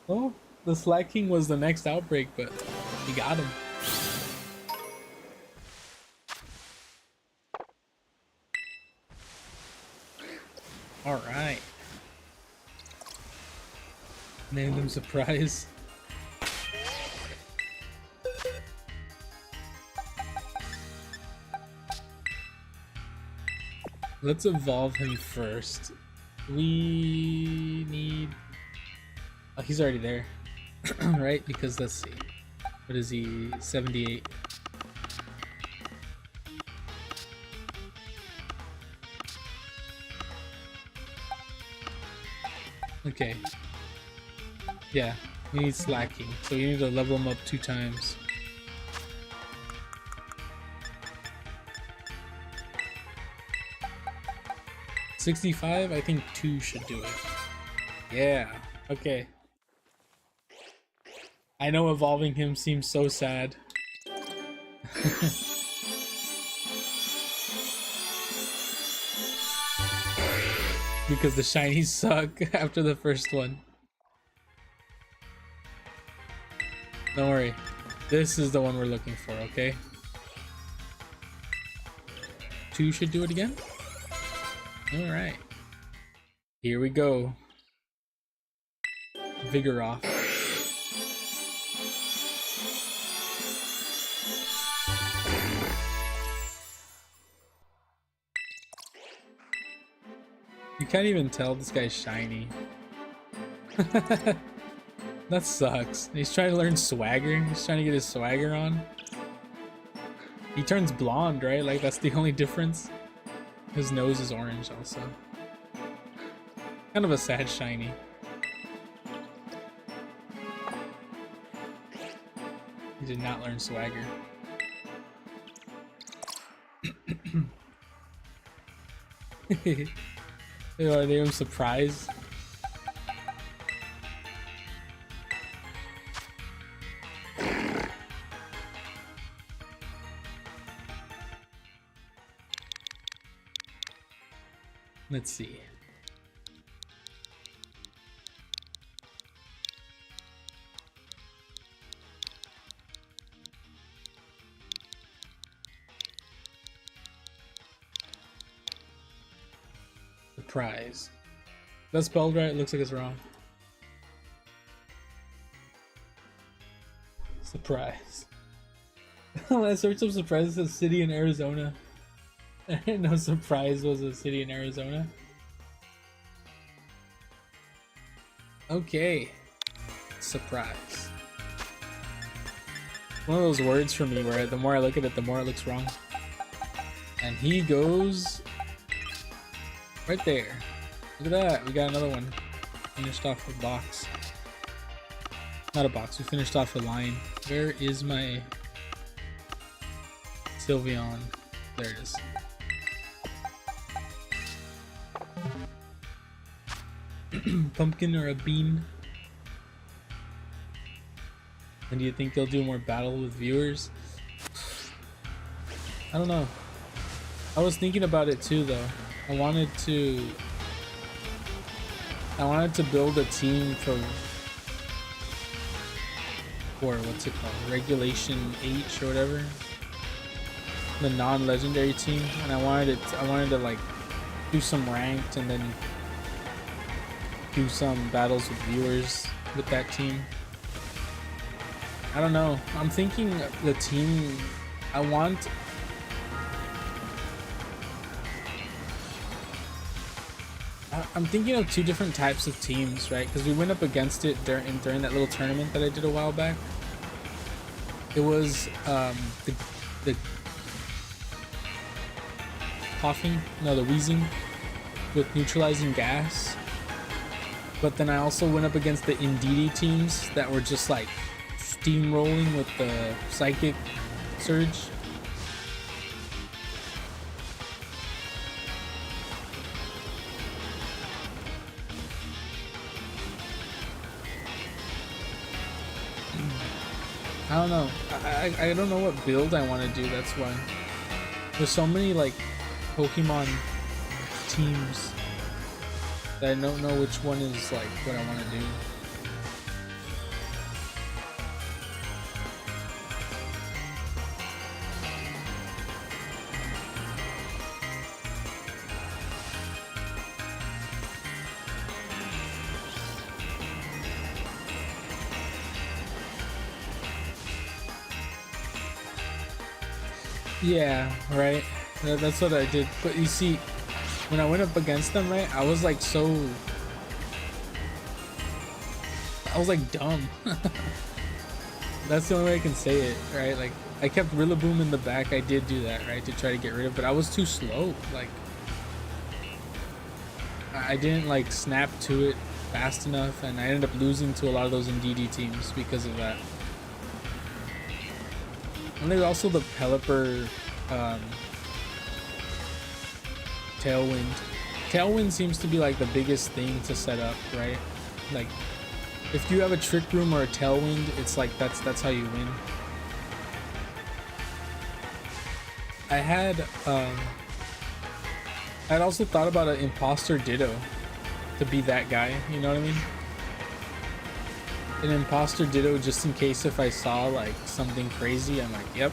Oh, the slacking was the next outbreak, but we got him. All right. Named him Surprise. Let's evolve him first. We need... Oh, he's already there. Right? Because let's see. What is he? 78. Okay. Yeah, we need slacking, so you need to level him up 2 times. $65, I think 2 should do it. Yeah, okay. I know evolving him seems so sad. Because the shinies suck after the first one. Don't worry. This is the one we're looking for, okay? 2 should do it again? Alright. Here we go. Vigor off. You can't even tell this guy's shiny. That sucks. He's trying to learn swagger. He's trying to get his swagger on. He turns blonde, right? Like, that's the only difference. His nose is orange also. Kind of a sad shiny. He did not learn swagger. Are they surprised? Let's see. Surprise. That's spelled right? It looks like it's wrong. Surprise. When I searched up surprise, it says city in Arizona. I didn't know Surprise was a city in Arizona. Okay. Surprise. One of those words for me where the more I look at it, the more it looks wrong. And he goes right there. Look at that. We got another one. Finished off a box. Not a box. We finished off a line. Where is my Sylveon? There it is. Pumpkin or a bean? And do you think they'll do more battle with viewers? I don't know. I was thinking about it too though. I wanted to build a team for what's it called? Regulation H or whatever. The non-legendary team, and I wanted to like do some ranked and then do some battles with viewers with that team. I don't know. I'm thinking the team I'm thinking of 2 different types of teams, right? Because we went up against it during that little tournament that I did a while back. It was the coughing, no, the wheezing with neutralizing gas. But then I also went up against the Indeedee teams that were just like steamrolling with the psychic surge. I don't know. I don't know what build I want to do. That's why there's so many like Pokemon teams that I don't know which one is like what I want to do. Yeah, right. That's what I did. But you see, when I went up against them, right, I was like dumb. That's the only way I can say it, right? Like, I kept Rillaboom in the back. I did do that, right, to try to get rid of, but I was too slow. Like, I didn't like snap to it fast enough, and I ended up losing to a lot of those Indeedee teams because of that. And there's also the Pelipper Tailwind. Tailwind seems to be like the biggest thing to set up, right? Like, if you have a Trick Room or a Tailwind, it's like that's how you win. I'd also thought about an Imposter Ditto to be that guy, you know what I mean? An Imposter Ditto just in case if I saw like something crazy, I'm like, yep.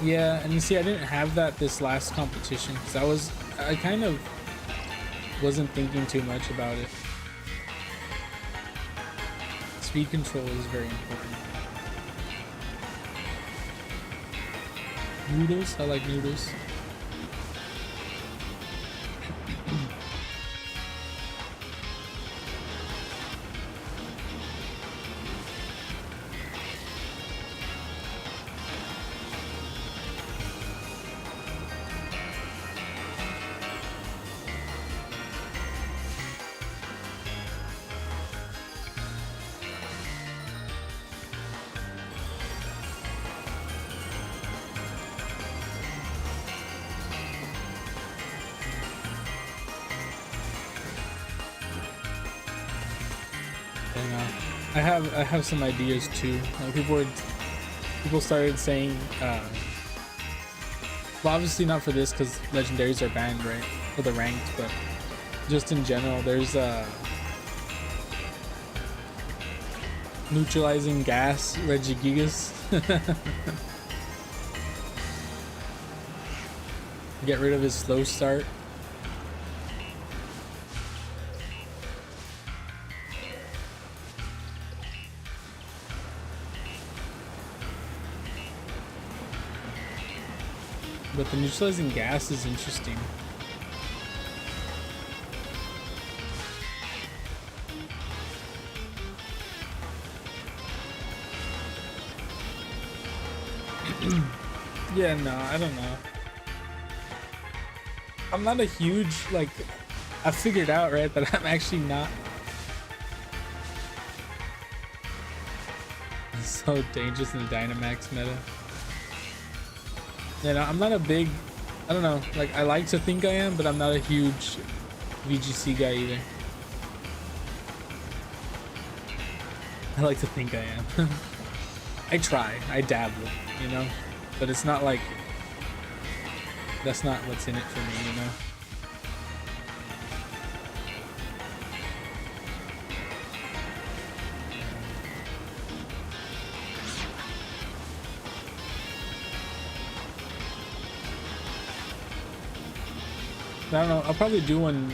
Yeah, and you see, I didn't have that this last competition because I kind of wasn't thinking too much about it. Speed control is very important. Noodles, I like noodles. I have some ideas too. People started saying, well, obviously not for this because legendaries are banned, right? For the ranked, but just in general, there's neutralizing gas Regigigas. Get rid of his slow start. But the neutralizing gas is interesting. Yeah, no, I don't know. I'm not a huge, like, I figured out, right, that I'm actually not. It's so dangerous in the Dynamax meta. Yeah, no, I'm not a big, I don't know, like, I like to think I am, but I'm not a huge VGC guy either. I like to think I am. I try, I dabble, you know, but it's not like, that's not what's in it for me, you know. I don't know, I'll probably do one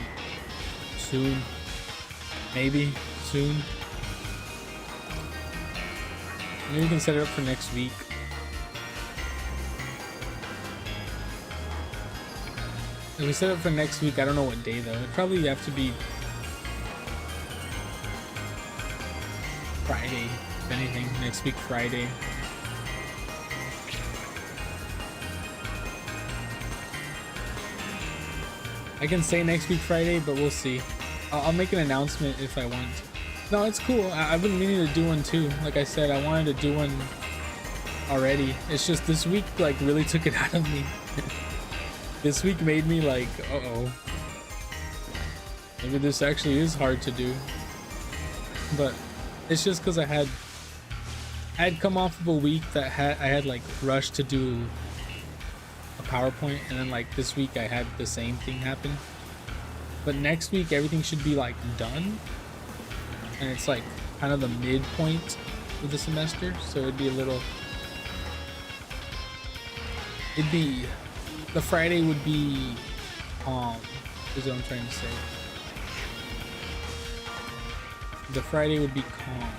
soon. Maybe soon. Maybe we can set it up for next week. If we set it up for next week, I don't know what day though. It'd probably have to be Friday, if anything. Next week, Friday. I can say next week Friday, but we'll see. I'll make an announcement if I want. No, it's cool. I've been meaning to do one too. Like I said, I wanted to do one already. It's just this week like really took it out of me. This week made me like, uh-oh. Maybe this actually is hard to do, but it's just because I had come off of a week that I had like rushed to do a PowerPoint, and then like this week I had the same thing happen. But next week everything should be like done, and it's like kind of the midpoint of the semester, so it'd be the Friday would be calm, is what I'm trying to say. The Friday would be calm.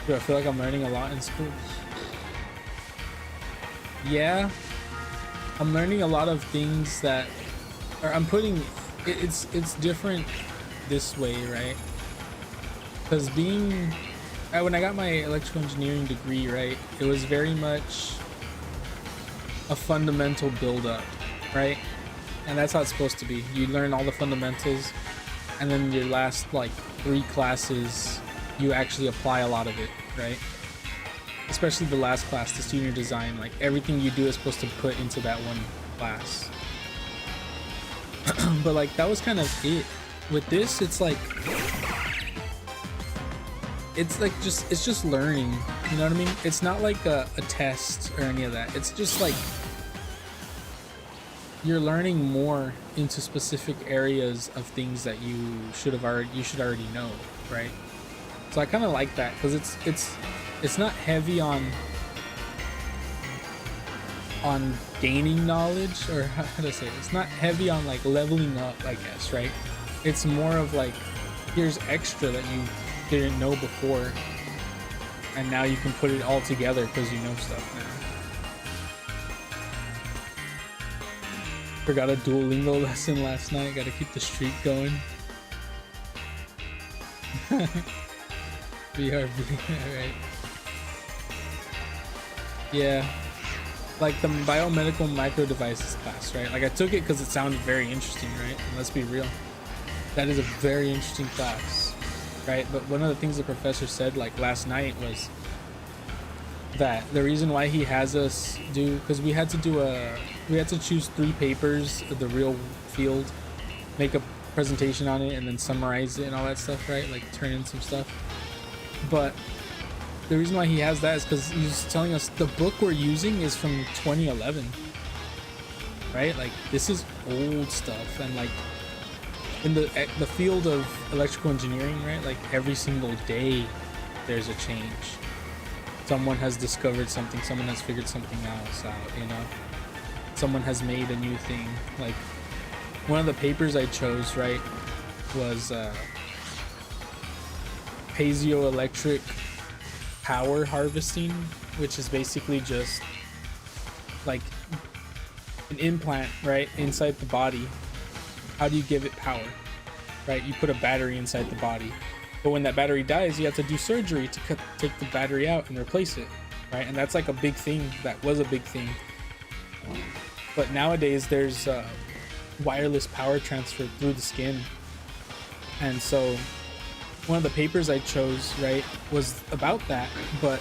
Do I feel like I'm learning a lot in school? Yeah, I'm learning a lot of things that, or I'm putting, it's different this way, right? Because when I got my electrical engineering degree, right, it was very much a fundamental build-up, right? And that's how it's supposed to be. You learn all the fundamentals, and then your last like 3 classes, you actually apply a lot of it, right? Especially the last class, the senior design, like everything you do is supposed to put into that one class. But like that was kind of it. With this, it's just learning, you know what I mean? It's not like a test or any of that. It's just like you're learning more into specific areas of things that you should already know, right? So I kind of like that because it's not heavy on gaining knowledge, or how to say it. It's not heavy on like leveling up, I guess, right? It's more of like, here's extra that you didn't know before, and now you can put it all together because you know stuff now. Forgot a Duolingo lesson last night. Gotta keep the streak going. BRB, alright. Yeah. Like the biomedical micro devices class, right? Like I took it because it sounded very interesting, right? And let's be real. That is a very interesting class, right? But one of the things the professor said like last night was that the reason why he has us do, because we had to choose 3 papers of the real field, make a presentation on it, and then summarize it and all that stuff, right? Like turn in some stuff. But the reason why he has that is because he's telling us the book we're using is from 2011, right? Like this is old stuff, and like in the field of electrical engineering, right? Like every single day there's a change. Someone has discovered something, someone has figured something else out, you know? Someone has made a new thing. Like one of the papers I chose, right, was piezoelectric power harvesting, which is basically just like an implant, right, inside the body. How do you give it power, right? You put a battery inside the body, but when that battery dies, you have to do surgery to take the battery out and replace it, right? And that's like a big thing. That was a big thing. But nowadays there's wireless power transfer through the skin. And so one of the papers I chose, right, was about that, but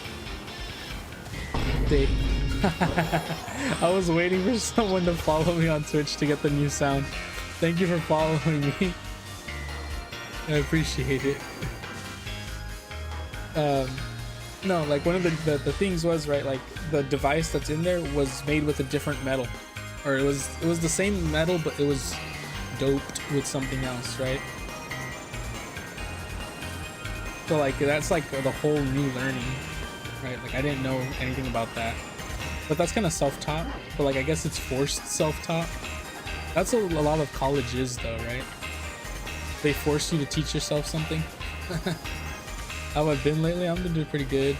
they I was waiting for someone to follow me on Twitch to get the new sound. Thank you for following me. I appreciate it. No, like one of the things was, right, like the device that's in there was made with a different metal, or it was the same metal, but it was doped with something else, right? So like that's like the whole new learning, right? Like I didn't know anything about that, but that's kind of self-taught. But like I guess it's forced self-taught. That's a lot of college is though, right? They force you to teach yourself something. How have I been lately? I've been doing pretty good.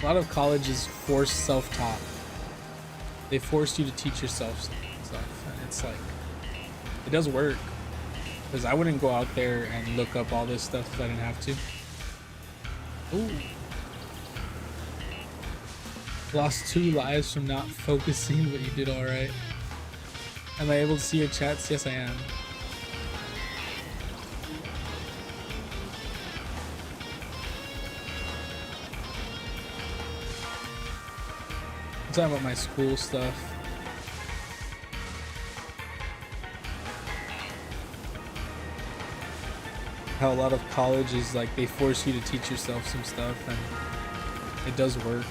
A lot of college is forced self-taught. They force you to teach yourself stuff, and it's like, it does work. Because I wouldn't go out there and look up all this stuff if I didn't have to. Ooh. Lost 2 lives from not focusing, but you did alright. Am I able to see your chats? Yes, I am. talking about my school stuff. How a lot of colleges, like, they force you to teach yourself some stuff, and it does work.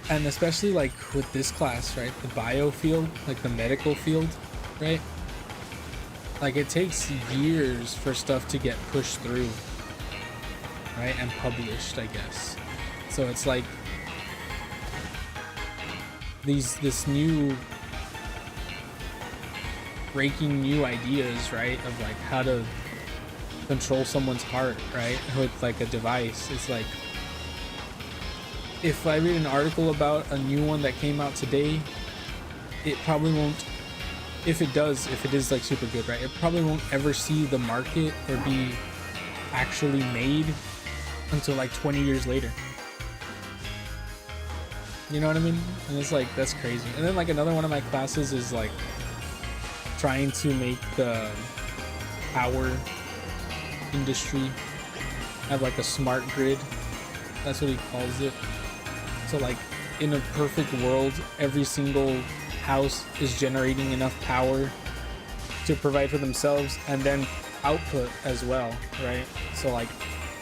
And especially like with this class, right? The bio field, like the medical field, right? Like it takes years for stuff to get pushed through, right? And published, I guess. So it's like this new breaking new ideas, right? Of like how to control someone's heart, right? With like a device. It's like, if I read an article about a new one that came out today, it probably won't, if it is like super good, right? It probably won't ever see the market or be actually made until like 20 years later. You know what I mean? And it's like, that's crazy. And then like another one of my classes is like trying to make the power industry have like a smart grid. That's what he calls it. So like in a perfect world, every single house is generating enough power to provide for themselves and then output as well, right? So like,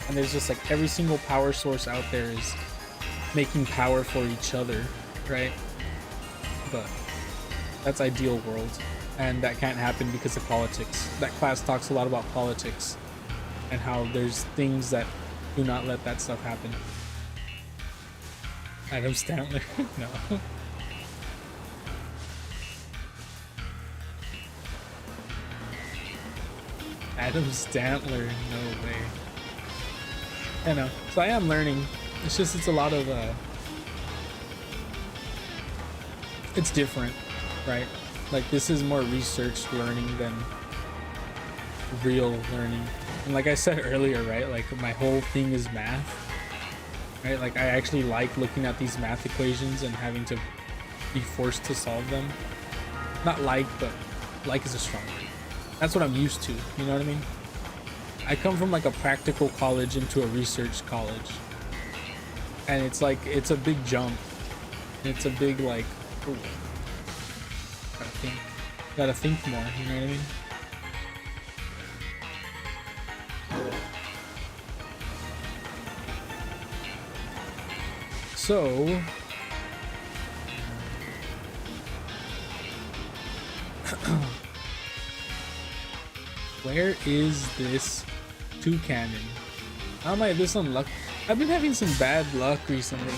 and there's just like every single power source out there is making power for each other, right? But that's ideal world, and that can't happen because of politics. That class talks a lot about politics and how there's things that do not let that stuff happen. Adam Stantler? No. Adam Stantler? No way. I know. So I am learning. It's just, it's a lot of, it's different, right? Like this is more research learning than real learning. And like I said earlier, right? Like my whole thing is math. Right, like I actually like looking at these math equations and having to be forced to solve them. Not like, but like is a strong word. That's what I'm used to, you know what I mean? I come from like a practical college into a research college. And it's like, it's a big jump. It's a big like, ooh, gotta think more, you know what I mean? So, where is this toucan? How am I this unlucky? I've been having some bad luck recently.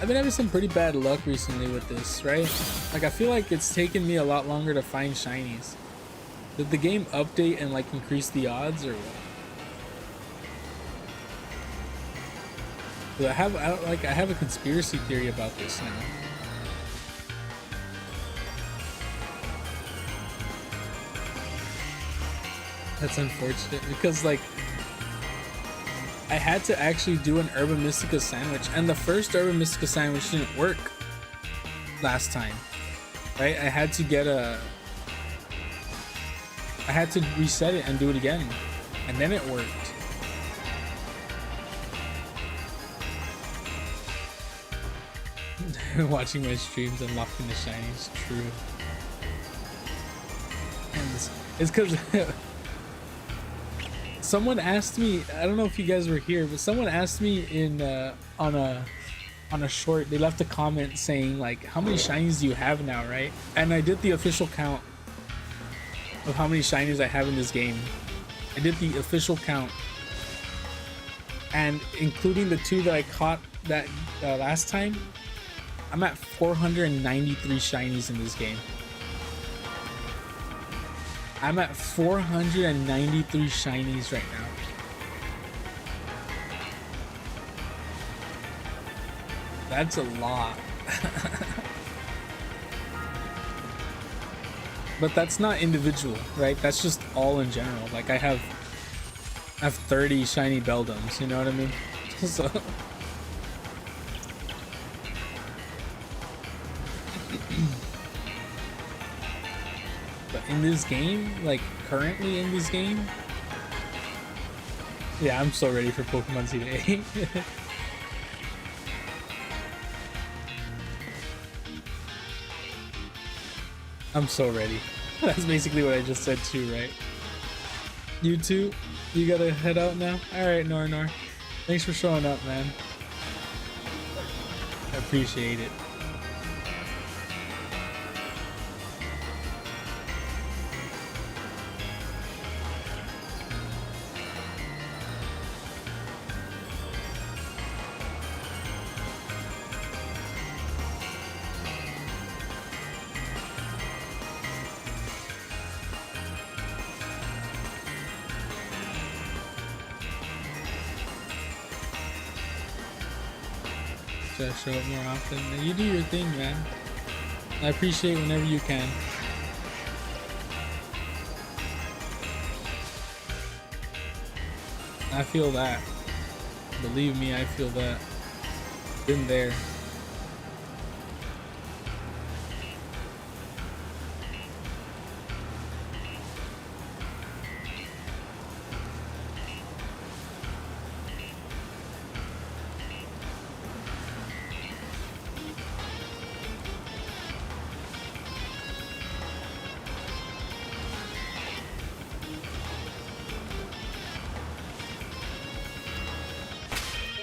I've been having some pretty bad luck recently with this, right? Like I feel like it's taken me a lot longer to find shinies. Did the game update and like increase the odds or what? I have a conspiracy theory about this now. That's unfortunate because like I had to actually do an Herba Mystica sandwich, and the first Herba Mystica sandwich didn't work last time, right? I had to reset it and do it again, and then it worked. Watching my streams unlocking the shinies, true. And it's because someone asked me, I don't know if you guys were here, but someone asked me in on a short, they left a comment saying like, how many shinies do you have now, right? And I did the official count of how many shinies I have in this game. I did the official count, and including the 2 that I caught that last time, I'm at 493 shinies in this game. I'm at 493 shinies right now. That's a lot. But that's not individual, right? That's just all in general. Like I have 30 shiny Beldums, you know what I mean? So but in this game, like currently in this game, Yeah, I'm so ready for Pokemon today. I'm so ready. That's basically what I just said too, right? You too? You gotta head out now? Alright, Nor. Thanks for showing up, man. I appreciate it. Show up more often. You do your thing, man. I appreciate whenever you can. I feel that. Believe me, I feel that. Been there.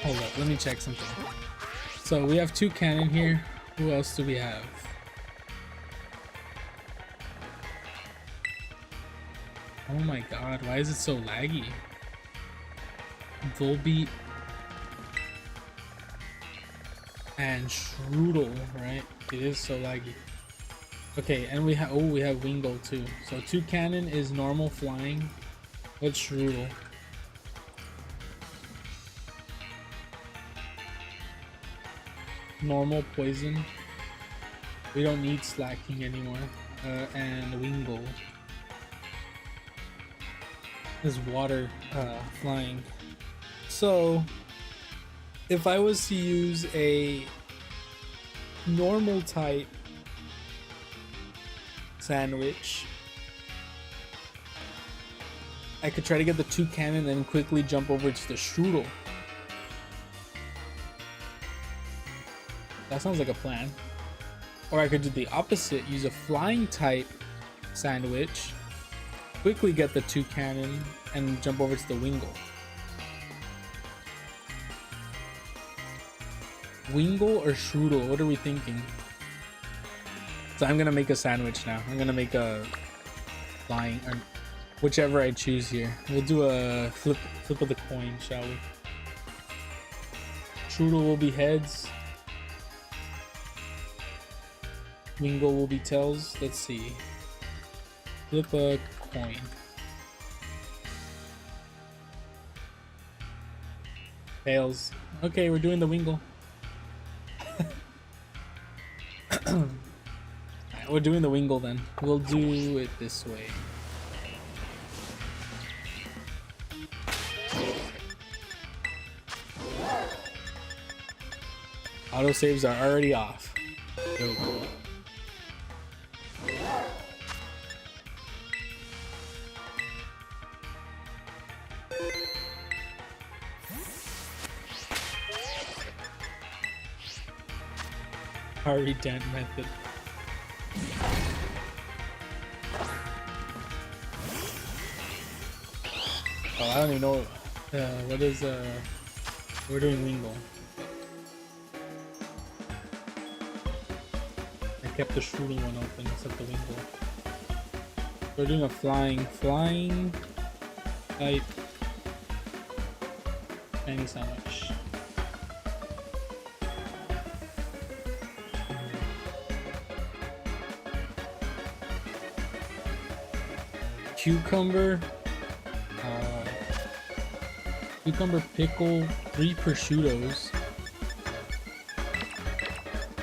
Hold up, let me check something. So we have 2 cannon here. Who else do we have? Oh my god, why is it so laggy? Volbeat and Strudel, right? It is so laggy. Okay, and we have Wingull too. So 2 cannon is normal flying. What's Strudel? Normal poison. We don't need slacking anymore. And Wingull is water flying. So if I was to use a normal type sandwich, I could try to get the 2 cannon and quickly jump over to the Strudel. That sounds like a plan. Or I could do the opposite, use a flying type sandwich, quickly get the 2 cannon, and jump over to the Wingull. Wingull or Strudel? What are we thinking? So I'm gonna make a sandwich now. I'm gonna make a flying, or whichever I choose here. We'll do a flip of the coin, shall we? Strudel will be heads. Wingull will be tails. Let's see. Flip a coin. Tails. Okay, we're doing the Wingull. We're doing the Wingull then. We'll do it this way. Autosaves are already off. Go. Harry Dent method. Oh, I don't even know what is we're doing Wingull. I kept the Strudel one open except the Wingull. We're doing a flying type any sandwich. Cucumber, cucumber pickle, 3 prosciuttos.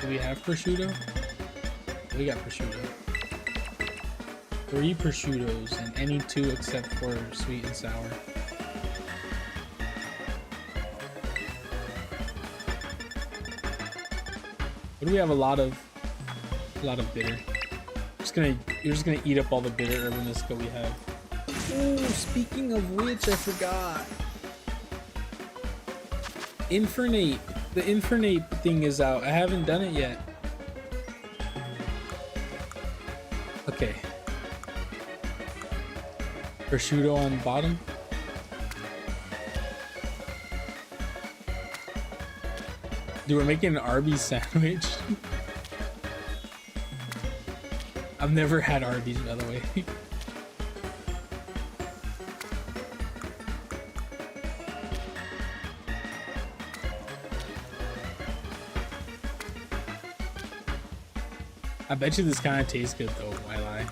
Do we have prosciutto? We got prosciutto. 3 prosciuttos and any 2 except for sweet and sour. What do we have? A lot of bitter. You're just gonna eat up all the bitter urban Nisco we have. Oh, speaking of which, I forgot. Infernate. The Infernate thing is out. I haven't done it yet. Okay. Prosciutto on bottom. Dude, we're making an Arby's sandwich. I've never had Arby's, by the way. I bet you this kind of tastes good though, why lie?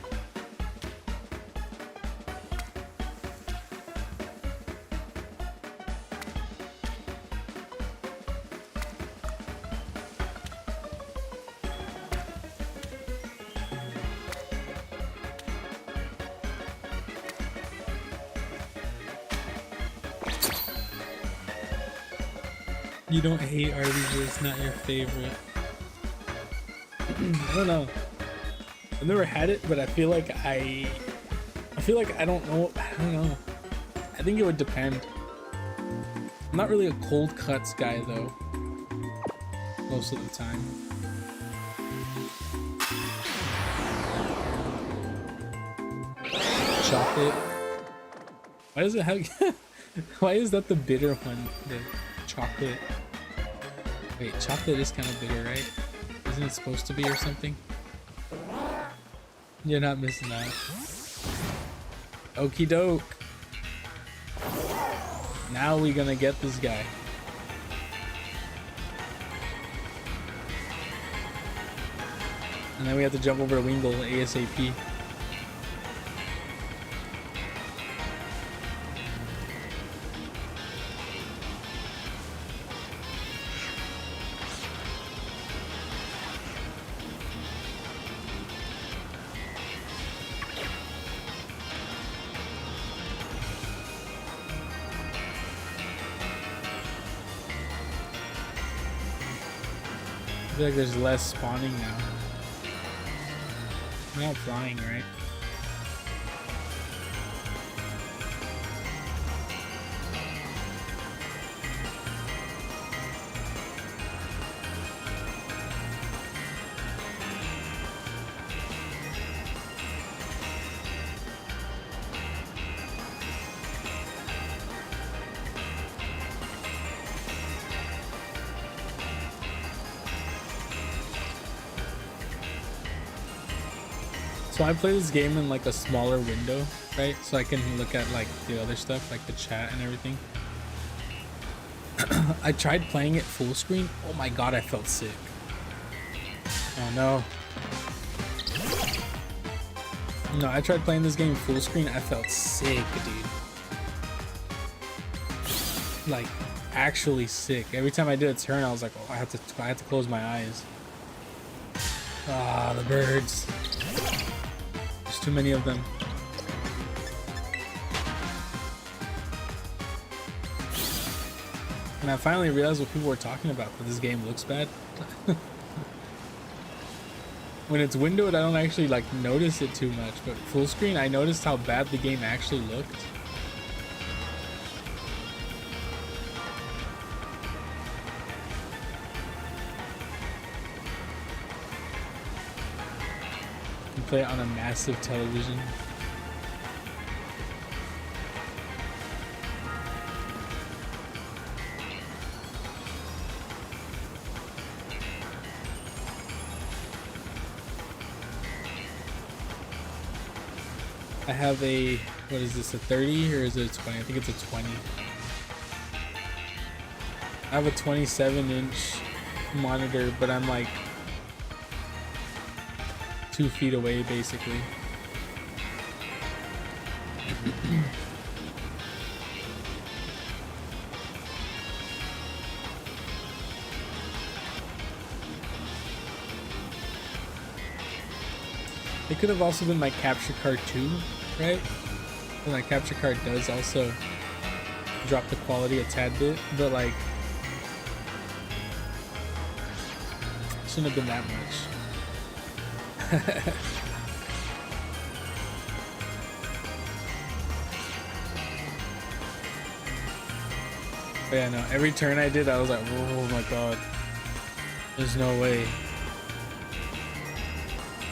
You don't hate Arby's, but it's not your favorite. I don't know. I've never had it, but I feel like I don't know. I don't know. I think it would depend. I'm not really a cold cuts guy though. Most of the time. Chocolate. Why does it have? Why is that the bitter one? The chocolate. Wait, chocolate is kind of bitter, right? Isn't it supposed to be or something? You're not missing that. Okie doke. Now we gonna get this guy. And then we have to jump over to Wingle ASAP. I feel like there's less spawning now. We're not flying, right? So I play this game in like a smaller window, right? So I can look at like the other stuff, like the chat and everything. I tried playing it full screen. Oh my god, I felt sick. Oh no. No, I tried playing this game full screen. I felt sick, dude. Like actually sick. Every time I did a turn, I was like, oh, I had to close my eyes. Ah, the birds. There's too many of them. And I finally realized what people were talking about, that this game looks bad. When it's windowed, I don't actually like notice it too much, but full screen, I noticed how bad the game actually looked. You play it on a massive television. I have a, what is this, a 30 or is it a 20? I think it's a 20. I have a 27-inch monitor, but I'm like 2 feet away, basically. It could have also been my capture card too, right? And my capture card does also drop the quality a tad bit, but like shouldn't have been that much. But yeah, no, every turn I did, I was like, oh my god. There's no way.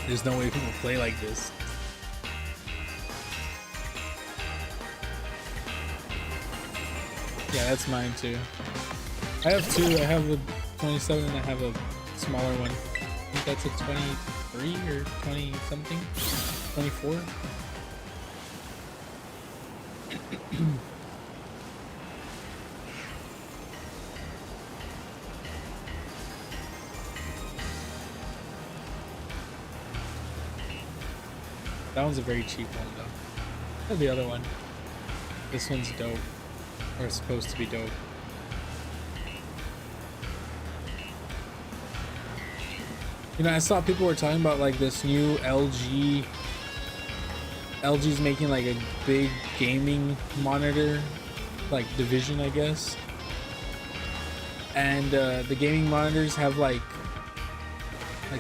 There's no way people play like this. Yeah, that's mine too. I have two. I have a 27 and I have a smaller one. I think that's a 23 or 20 something. 24. That one's a very cheap one though. Or the other one. This one's dope. Or it's supposed to be dope. You know, I saw people were talking about like this new LG's making like a big gaming monitor like division, I guess. And the gaming monitors have like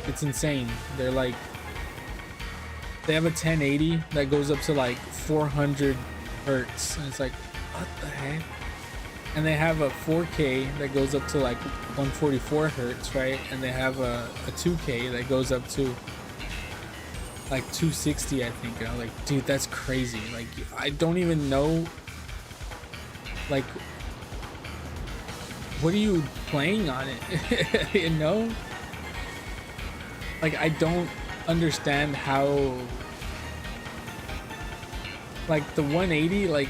it's insane. They're like, they have a 1080 that goes up to like 400 hertz, and it's like, what the heck? And they have a 4K that goes up to like 144 hertz, right? And they have a 2K that goes up to like 260, I think. And I'm like, dude, that's crazy. Like, I don't even know, like, what are you playing on it? You know? Like, I don't understand how, like, the 180, like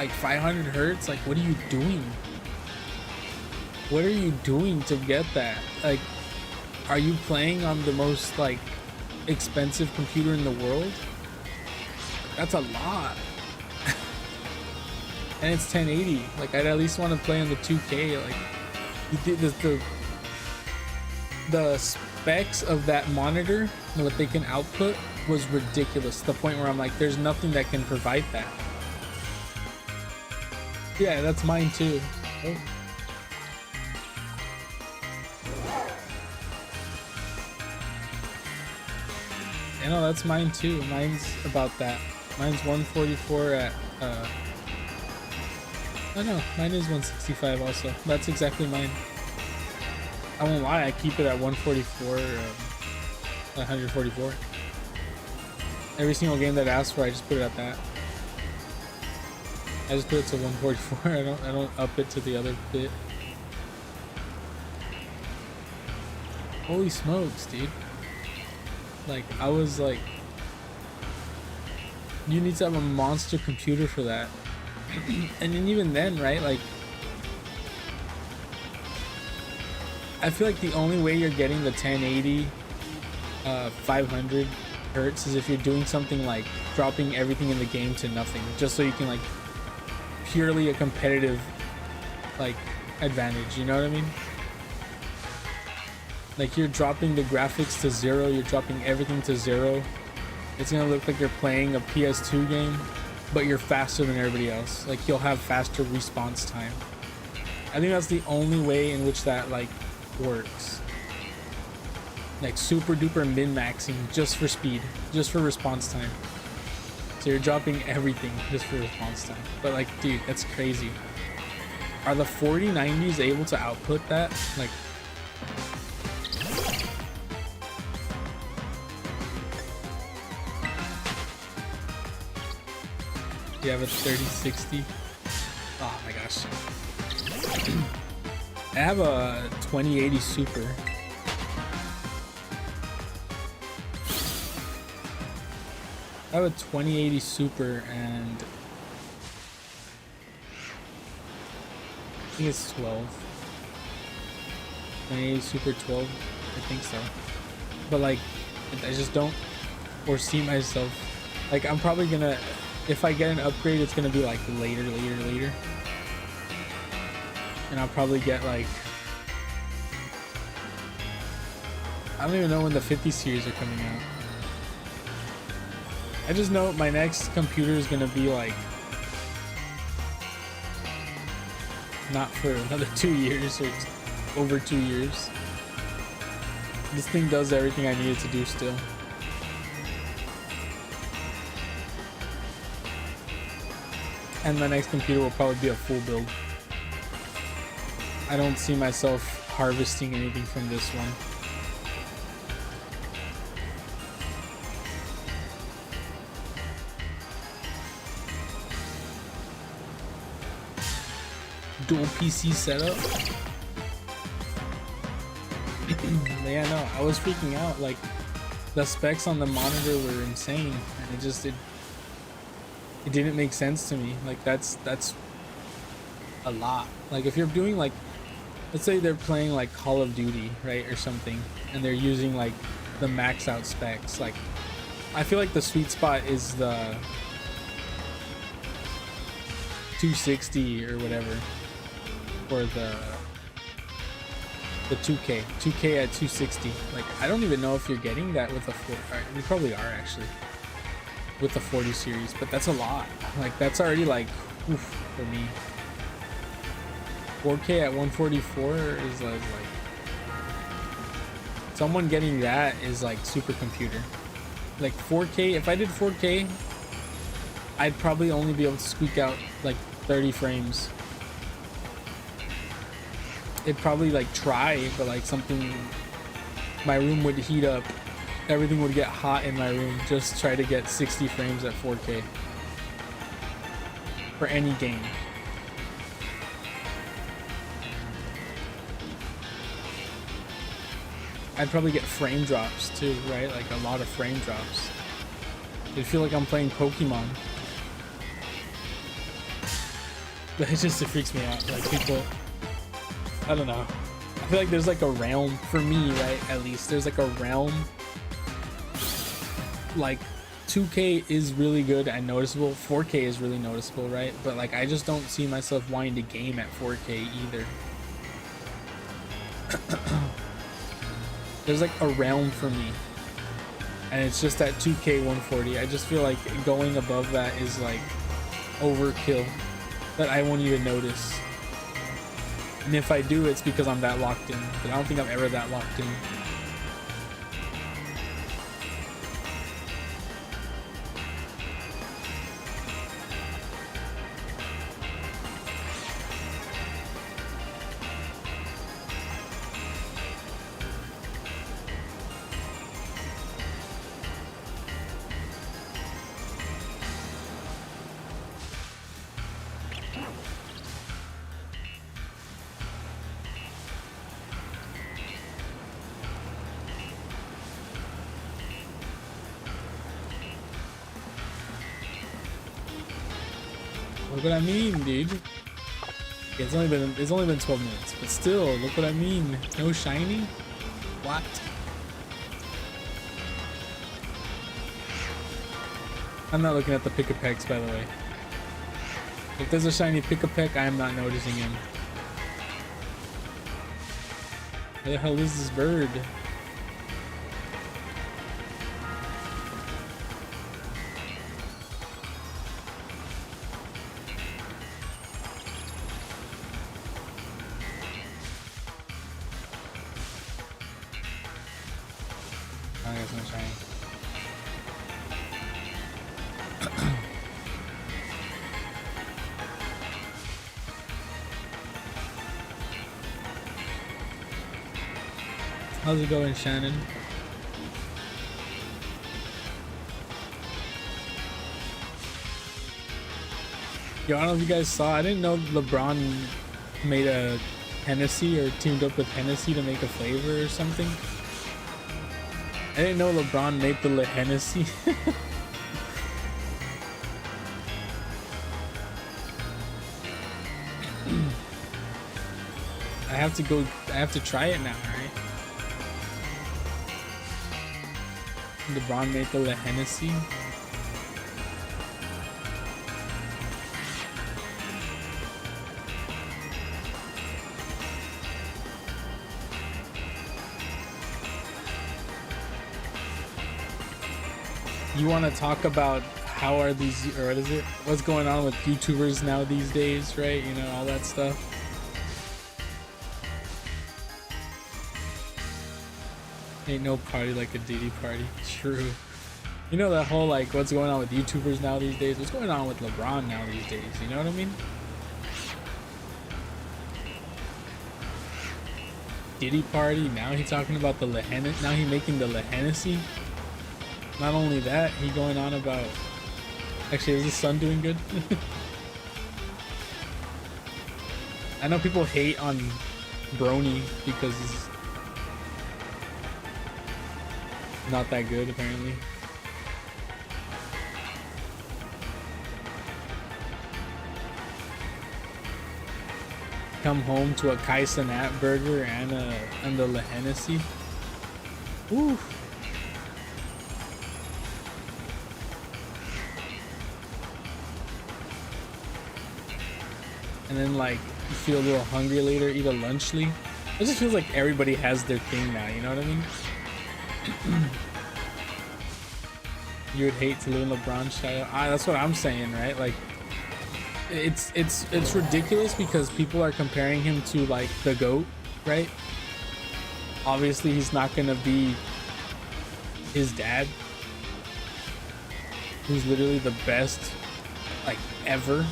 500 hertz, like, what are you doing? What are you doing to get that? Like, are you playing on the most, like, expensive computer in the world? That's a lot. And it's 1080. Like, I'd at least want to play on the 2K. Like, the specs of that monitor and what they can output was ridiculous, to the point where I'm like, there's nothing that can provide that. Yeah, that's mine too. Oh. You know, that's mine too. Mine's about that. Mine's 144 at oh no, mine is 165 also. That's exactly mine. I won't lie, I keep it at 144 144. Every single game that I ask for, I just put it at that. I just put it to 144. I don't up it to the other bit. Holy smokes, dude. Like, I was like, you need to have a monster computer for that. And then even then, right, like, I feel like the only way you're getting the 1080 500 hertz is if you're doing something like dropping everything in the game to nothing, just so you can, like, purely a competitive, like, advantage, you know what I mean? Like, you're dropping the graphics to 0, you're dropping everything to 0. It's gonna look like you're playing a PS2 game, but you're faster than everybody else. Like, you'll have faster response time. I think that's the only way in which that, like, works. Like, super duper min-maxing just for speed, just for response time. So you're dropping everything just for response time. But, like, dude, that's crazy. Are the 4090s able to output that? Like, you have a 3060. Oh my gosh. I have a 2080 Super. I have a 2080 Super, and I think it's 12. 2080 Super 12, I think so. But, like, I just don't foresee myself. Like, I'm probably gonna, if I get an upgrade, it's gonna be like later. And I'll probably get, like, I don't even know when the 50 series are coming out. I just know my next computer is gonna be, like, not for another 2 years or over 2 years. This thing does everything I need it to do still. And my next computer will probably be a full build. I don't see myself harvesting anything from this one. Dual PC setup. Yeah, no, I was freaking out. Like, the specs on the monitor were insane, and it didn't make sense to me. Like, that's a lot. Like, if you're doing, like, let's say they're playing like Call of Duty, right, or something, and they're using like the max out specs, like, I feel like the sweet spot is the 260 or whatever, or the 2K at 260. Like, I don't even know if you're getting that with a 4. You probably are actually with the 40 series, but that's a lot. Like, that's already like, oof, for me. 4K at 144 is like someone getting that is like supercomputer. Like 4K, if I did 4K, I'd probably only be able to squeak out like 30 frames. It'd probably like try, but like something, my room would heat up, everything would get hot in my room. Just try to get 60 frames at 4K for any game. I'd probably get frame drops too, right? Like a lot of frame drops. It'd feel like I'm playing Pokémon. But it freaks me out. Like, people, I don't know. I feel like there's like a realm for me, right? At least there's like a realm. Like 2K is really good and noticeable. 4K is really noticeable, right? But like, I just don't see myself wanting to game at 4K either. There's like a realm for me, and it's just at 2K 140. I just feel like going above that is like overkill that I won't even notice. And if I do, it's because I'm that locked in, but I don't think I'm ever that locked in. Look what I mean, dude. It's only been 12 minutes, but still, look what I mean. No shiny? What? I'm not looking at the Pick-a-Pecks, by the way. If there's a shiny Pick-a-Peck, I am not noticing him. Where the hell is this bird? How's it going, Shannon? Yo, I don't know if you guys saw, I didn't know LeBron made a Hennessy or teamed up with Hennessy to make a flavor or something. I didn't know LeBron made the Le Hennessy. I have to try it now, right? LeBron made the Le Hennessy. You want to talk about how are these, or what is it? What's going on with YouTubers now these days, right? You know, all that stuff. Ain't no party like a Diddy party. True. You know that whole like what's going on with YouTubers now these days? What's going on with LeBron now these days? You know what I mean? Diddy party. Now he's talking about the Lehen. Now he's making the Hennessy. Not only that, he going on about. Actually, is his son doing good? I know people hate on Brony because he's not that good apparently. Come home to a Kaisenat burger and the Hennessy. Woo. And then like you feel a little hungry later, eat a lunchly. It just feels like everybody has their thing now, you know what I mean? You would hate to live in LeBron's shadow. That's what I'm saying, right? Like it's ridiculous because people are comparing him to like the GOAT, right? Obviously he's not gonna be his dad, who's literally the best like ever.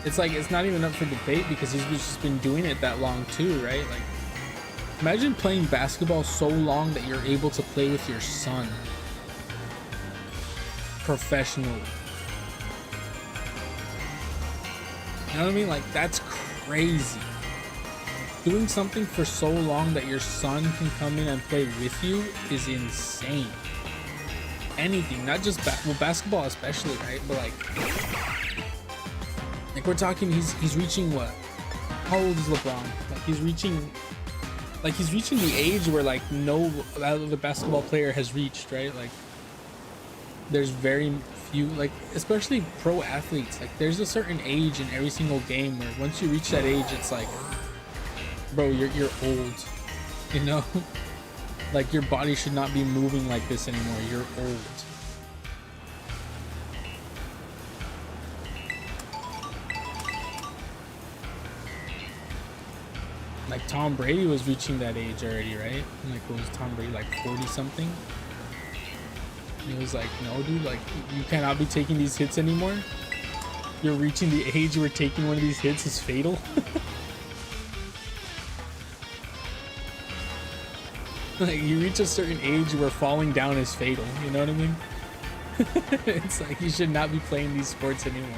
It's like it's not even up for debate because he's just been doing it that long too, right? Like imagine playing basketball so long that you're able to play with your son professionally. You know what I mean? Like that's crazy. Doing something for so long that your son can come in and play with you is insane. Anything, not just basketball especially, right? But like we're talking, he's reaching what? How old is LeBron? Like he's reaching the age where like no other basketball player has reached, right? Like there's very few, like especially pro athletes, like there's a certain age in every single game where once you reach that age it's like, bro, you're old, you know? Like your body should not be moving like this anymore. You're old. Like Tom Brady was reaching that age already, right? Like what was Tom Brady, like 40 something? And he was like, no dude, like you cannot be taking these hits anymore. You're reaching the age where taking one of these hits is fatal. Like you reach a certain age where falling down is fatal, you know what I mean? It's like you should not be playing these sports anymore.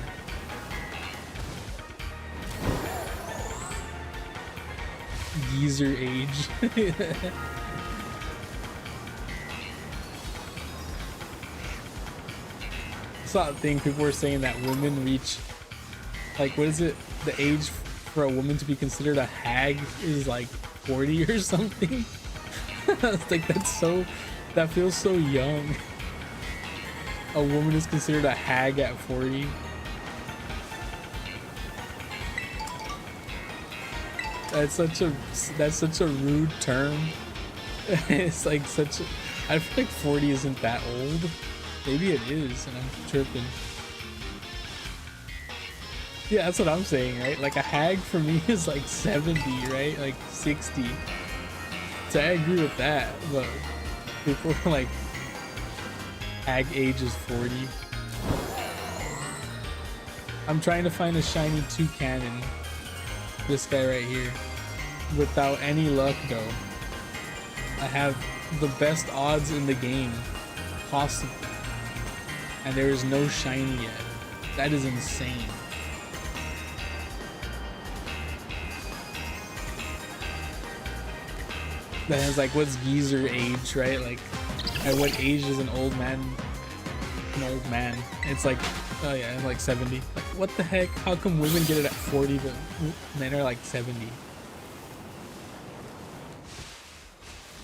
Geezer age. I saw a thing, people were saying that women reach, like what is it, the age for a woman to be considered a hag is like 40 or something. It's like that feels so young. A woman is considered a hag at 40. That's such a rude term. It's like I feel like 40 isn't that old. Maybe it is and I'm tripping. Yeah, that's what I'm saying, right? Like a hag for me is like 70, right? Like 60. So I agree with that, but people are like hag age is 40. I'm trying to find a shiny toucan. This guy right here. Without any luck though. I have the best odds in the game possible. And there is no shiny yet. That is insane. Then it's like, what's geezer age, right? Like, at what age is an old man? An old man. It's like, oh yeah, like 70. Like, what the heck? How come women get it at 40 but men are like 70?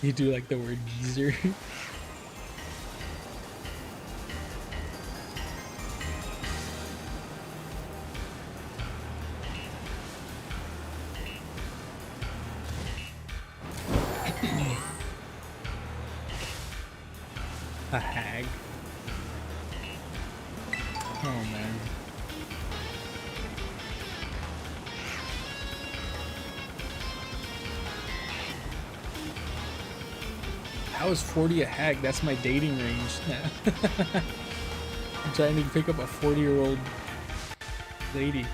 You do like the word geezer. A hag. Oh man. How is 40 a hag? That's my dating range. I'm trying to pick up a 40-year-old lady.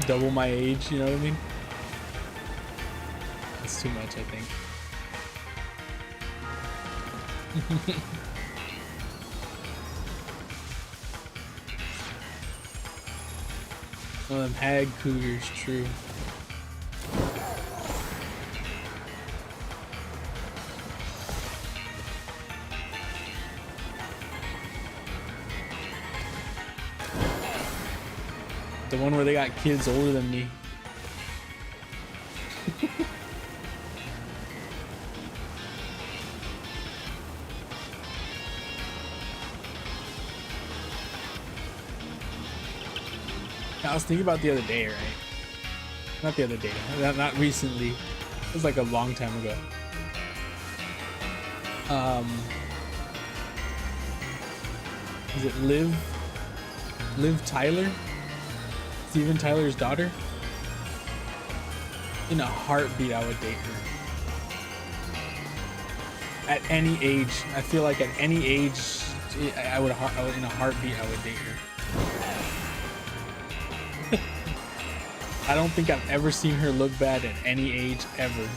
Double my age, you know what I mean? That's too much, I think. One of them hag cougars, true. The one where they got kids older than me. I was thinking about the other day, right? Not the other day, not recently. It was like a long time ago. Is it Liv Tyler? Steven Tyler's daughter? In a heartbeat, I would date her. At any age, I feel like at any age, I would in a heartbeat, I would date her. I don't think I've ever seen her look bad at any age ever.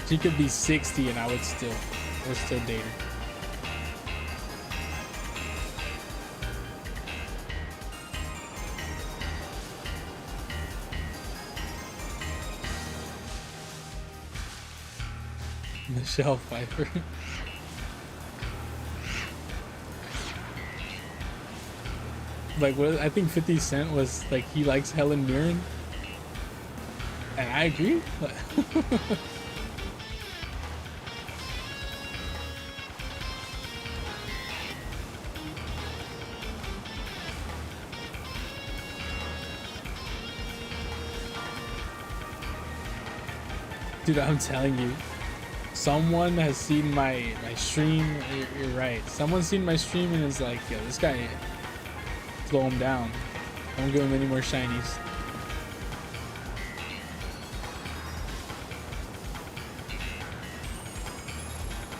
She could be 60 and I would still date her. Michelle Pfeiffer. Like, what I think 50 Cent was like, he likes Helen Mirren, and I agree. Dude, I'm telling you, someone has seen my stream. You're right. Someone's seen my stream and is like, yo, this guy, slow him down. Don't give him any more shinies.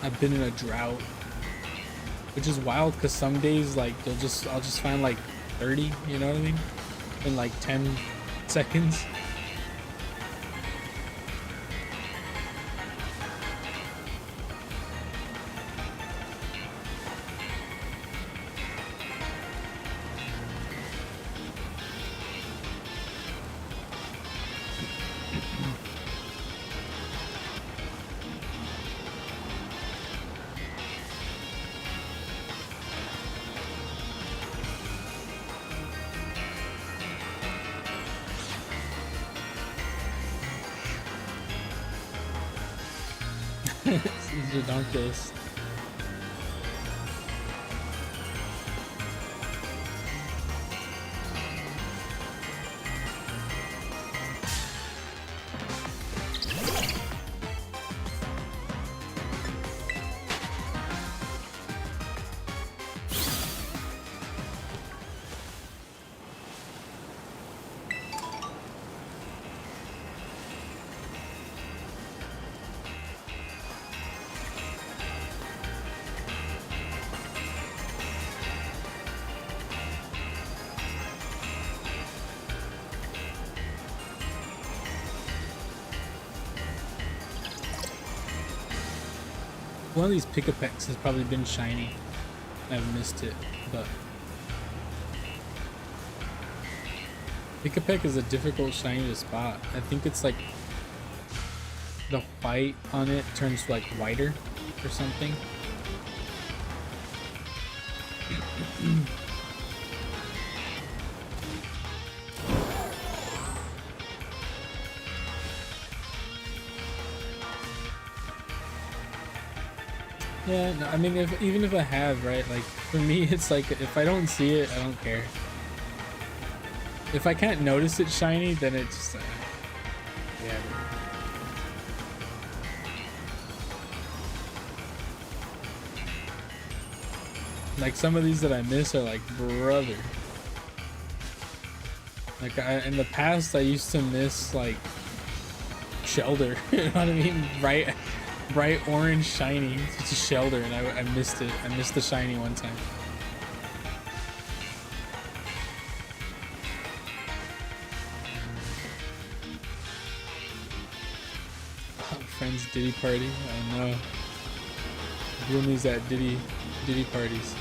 I've been in a drought, which is wild because some days like I'll just find like 30, you know what I mean? In like 10 seconds. These are donkeys. One of these Pick-a-Pecks has probably been shiny. I've missed it, but Pick-a-Peck is a difficult shiny to spot. I think it's like the white on it turns like whiter or something. Yeah, no, I mean, even if I have, right, like, for me, it's like, if I don't see it, I don't care. If I can't notice it shiny, then it's, yeah. Like, some of these that I miss are like, brother. Like, in the past, I used to miss, like, Shelter, you know what I mean? Bright orange shiny. It's a Shelter, and I missed it. I missed the shiny one time. friend's Diddy party. I know. Bloomies at Diddy parties.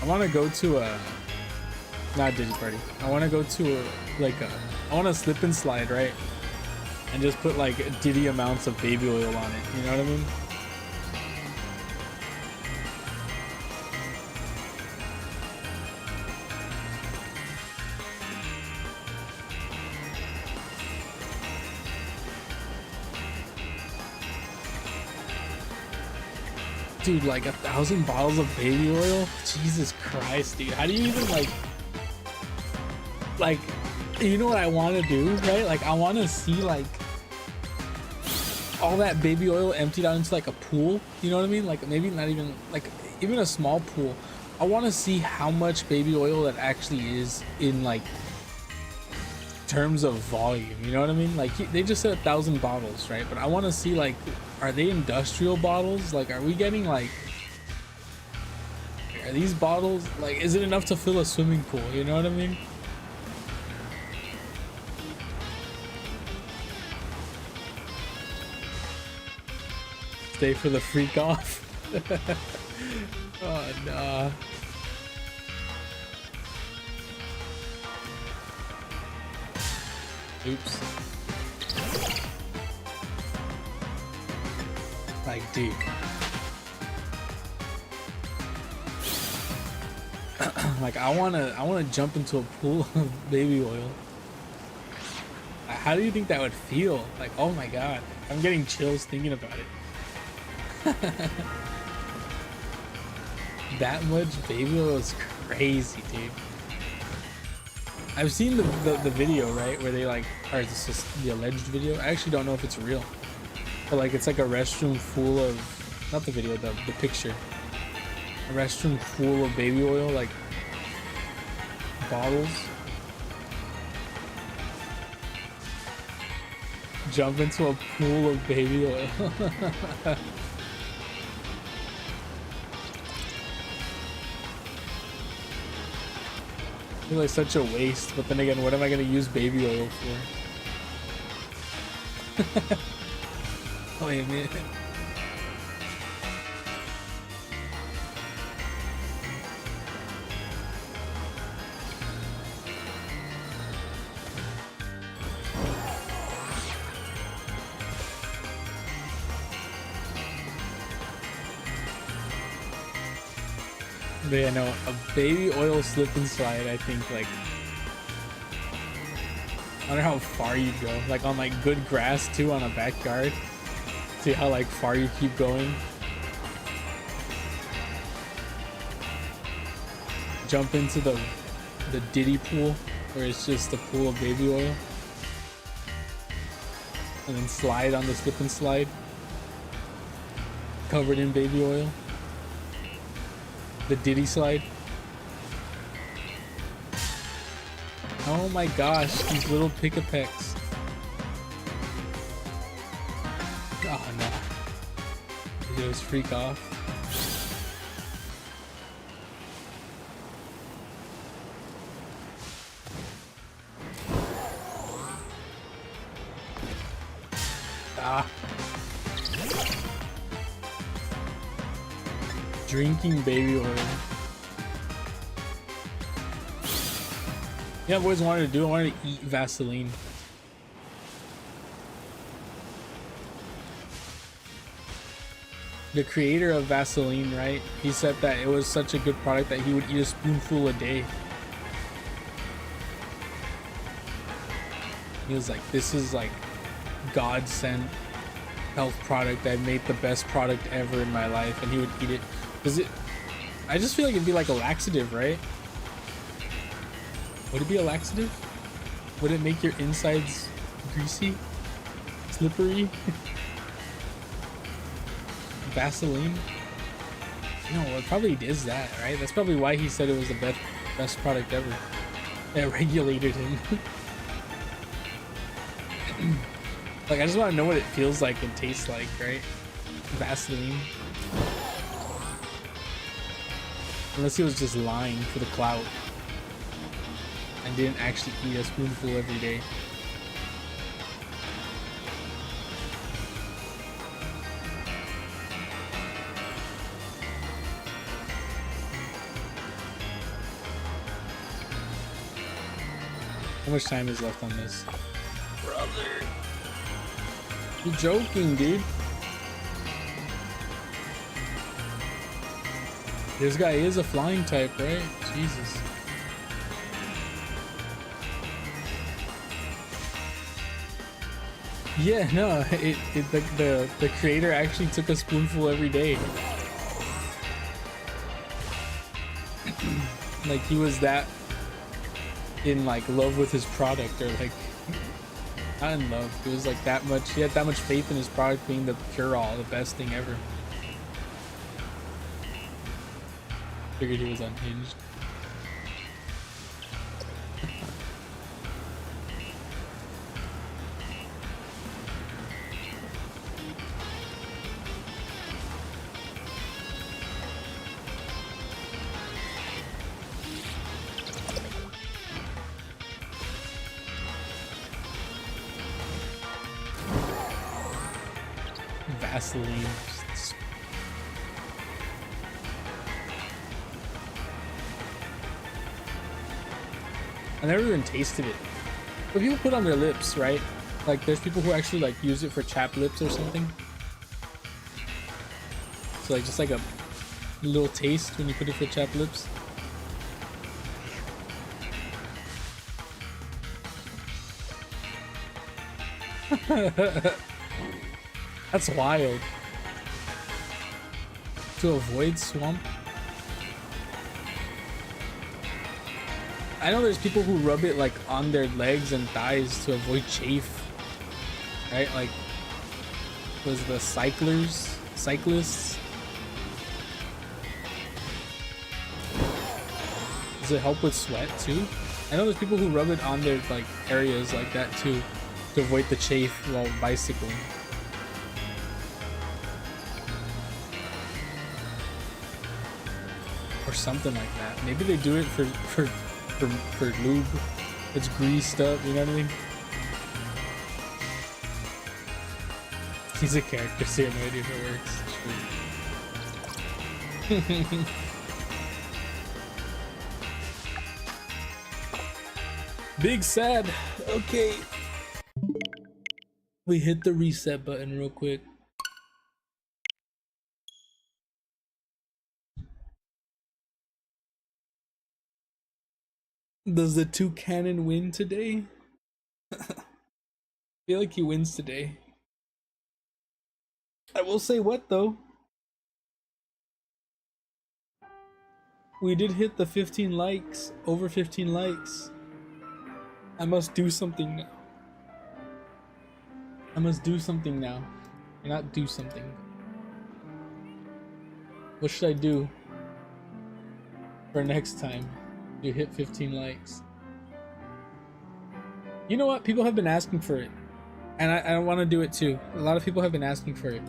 I want to go to a not Diddy party. I want to go to a I want to slip and slide, right? And just put like Diddy amounts of baby oil on it. You know what I mean? Dude, like 1,000 bottles of baby oil? Jesus Christ, dude. How do you even like, you know what I want to do, right? Like, I want to see like all that baby oil emptied out into like a pool. You know what I mean? Like maybe not even like even a small pool. I want to see how much baby oil that actually is in like terms of volume. You know what I mean? Like they just said 1,000 bottles, right? But I want to see like, are they industrial bottles? Like, are we getting like, are these bottles like, is it enough to fill a swimming pool? You know what I mean? Stay for the freak off. Oh nah. Oops. Like, dude. Like, I wanna jump into a pool of baby oil. How do you think that would feel? Like, oh my god, I'm getting chills thinking about it. That much baby oil is crazy, dude. I've seen the video, right, where they like, or is this just the alleged video? I actually don't know if it's real, but like it's like a restroom full of, not the video, the picture, a restroom full of baby oil, like bottles. Jump into a pool of baby oil. I feel like such a waste, but then again, what am I gonna use baby oil for? Wait a minute. But yeah, no, a baby oil slip and slide, I think, like, I wonder how far you go. Like, on, like, good grass, too, on a backyard. See how, like, far you keep going. Jump into the Diddy pool, where it's just a pool of baby oil. And then slide on the slip and slide. Covered in baby oil. The Diddy slide. Oh my gosh, these little pick-a-pecks. Oh no. Did those freak off? Ah. Drinking baby oil. Yeah, I've always wanted to do. I wanted to eat Vaseline. The creator of Vaseline, right? He said that it was such a good product that he would eat a spoonful a day. He was like, this is like God sent health product. I made the best product ever in my life, and he would eat it. Does it? I just feel like it'd be like a laxative, right? Would it be a laxative? Would it make your insides greasy? Slippery? Vaseline? No, it probably is that, right? That's probably why he said it was the best product ever. It regulated him. Like, I just want to know what it feels like and tastes like, right? Vaseline. Unless he was just lying for the clout and didn't actually eat a spoonful every day. How much time is left on this? Brother. You're joking, dude. This guy is a flying type, right? Jesus. Yeah, no, the creator actually took a spoonful every day. Like he was that in like love with his product, or like not in love. It was like that much. He had that much faith in his product being the cure-all, the best thing ever. Figured he was unhinged. Vaseline. I never even tasted it. But people put on their lips, right? Like there's people who actually like use it for chapped lips or something. So like just like a little taste when you put it for chapped lips. That's wild. To avoid swamp. I know there's people who rub it like on their legs and thighs to avoid chafe. Right? Like was the cyclists. Does it help with sweat too? I know there's people who rub it on their like areas like that too to avoid the chafe while bicycling. Or something like that. Maybe they do it for lube. It's greased up, you know what I mean? He's a character, so you have no idea if it works. Big sad. Okay. We hit the reset button real quick. Does the toucan win today? I feel like he wins today. I will say what though? We did hit the 15 likes, over 15 likes. I must do something now. I must do something now. Or not do something. What should I do for next time you hit 15 likes? You know what? People have been asking for it. And I want to do it too. A lot of people have been asking for it.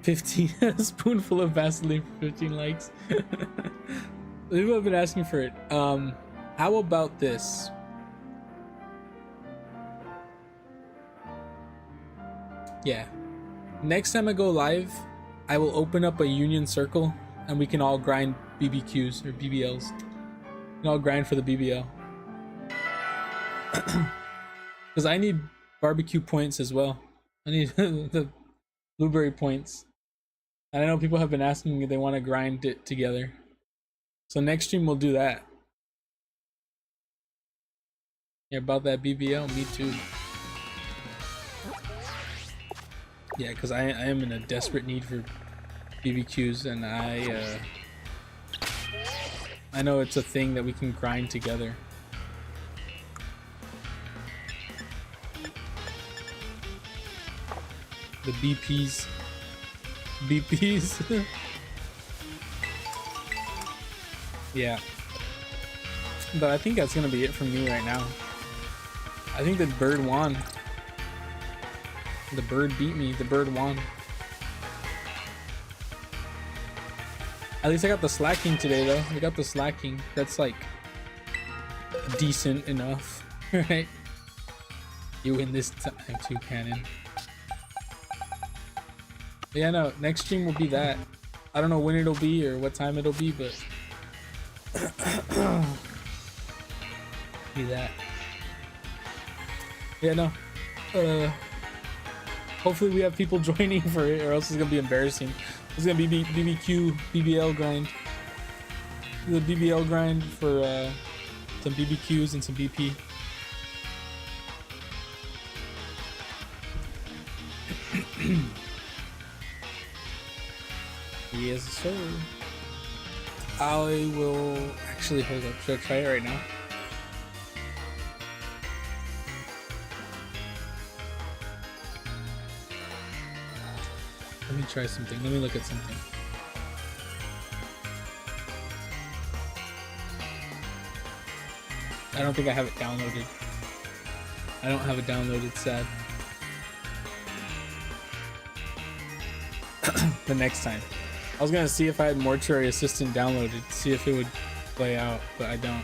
15, a spoonful of Vaseline for 15 likes. People have been asking for it. How about this? Yeah. Next time I go live, I will open up a union circle and we can all grind BBQs or BBLs. We can all grind for the BBL. Because I need barbecue points as well. I need the blueberry points. And I know people have been asking me if they want to grind it together. So next stream we'll do that. Yeah, about that BBL, me too. Yeah, because I am in a desperate need for BBQs, and I know it's a thing that we can grind together. The BPs. Yeah. But I think that's gonna be it from me right now. I think the bird won. The bird beat me. The bird won. At least I got the slacking today though. I got the slacking. That's like decent enough, right? You win this time too, Cannon. But yeah, no, next stream will be that. I don't know when it'll be or what time it'll be, but be that. Yeah, no. Hopefully we have people joining for it, or else it's gonna be embarrassing. It's gonna be BBQ BBL grind. The BBL grind for some BBQs and some BP. Yes, sir. I will actually hold up. Should I try it right now? Let me try something. Let me look at something. I don't think I have it downloaded. I don't have it downloaded, sad. The next time. I was gonna see if I had Mortuary Assistant downloaded, see if it would play out, but I don't.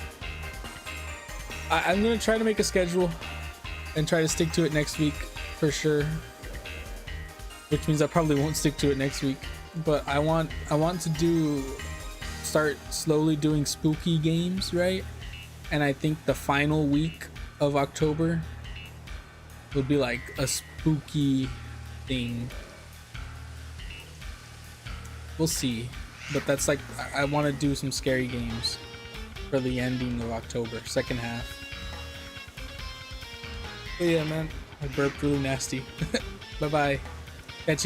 I'm gonna try to make a schedule and try to stick to it next week for sure. Which means I probably won't stick to it next week. But I want to start slowly doing spooky games, right? And I think the final week of October would be like a spooky thing. We'll see. But that's like, I want to do some scary games for the ending of October, second half. But yeah, man, I burped really nasty. Bye-bye.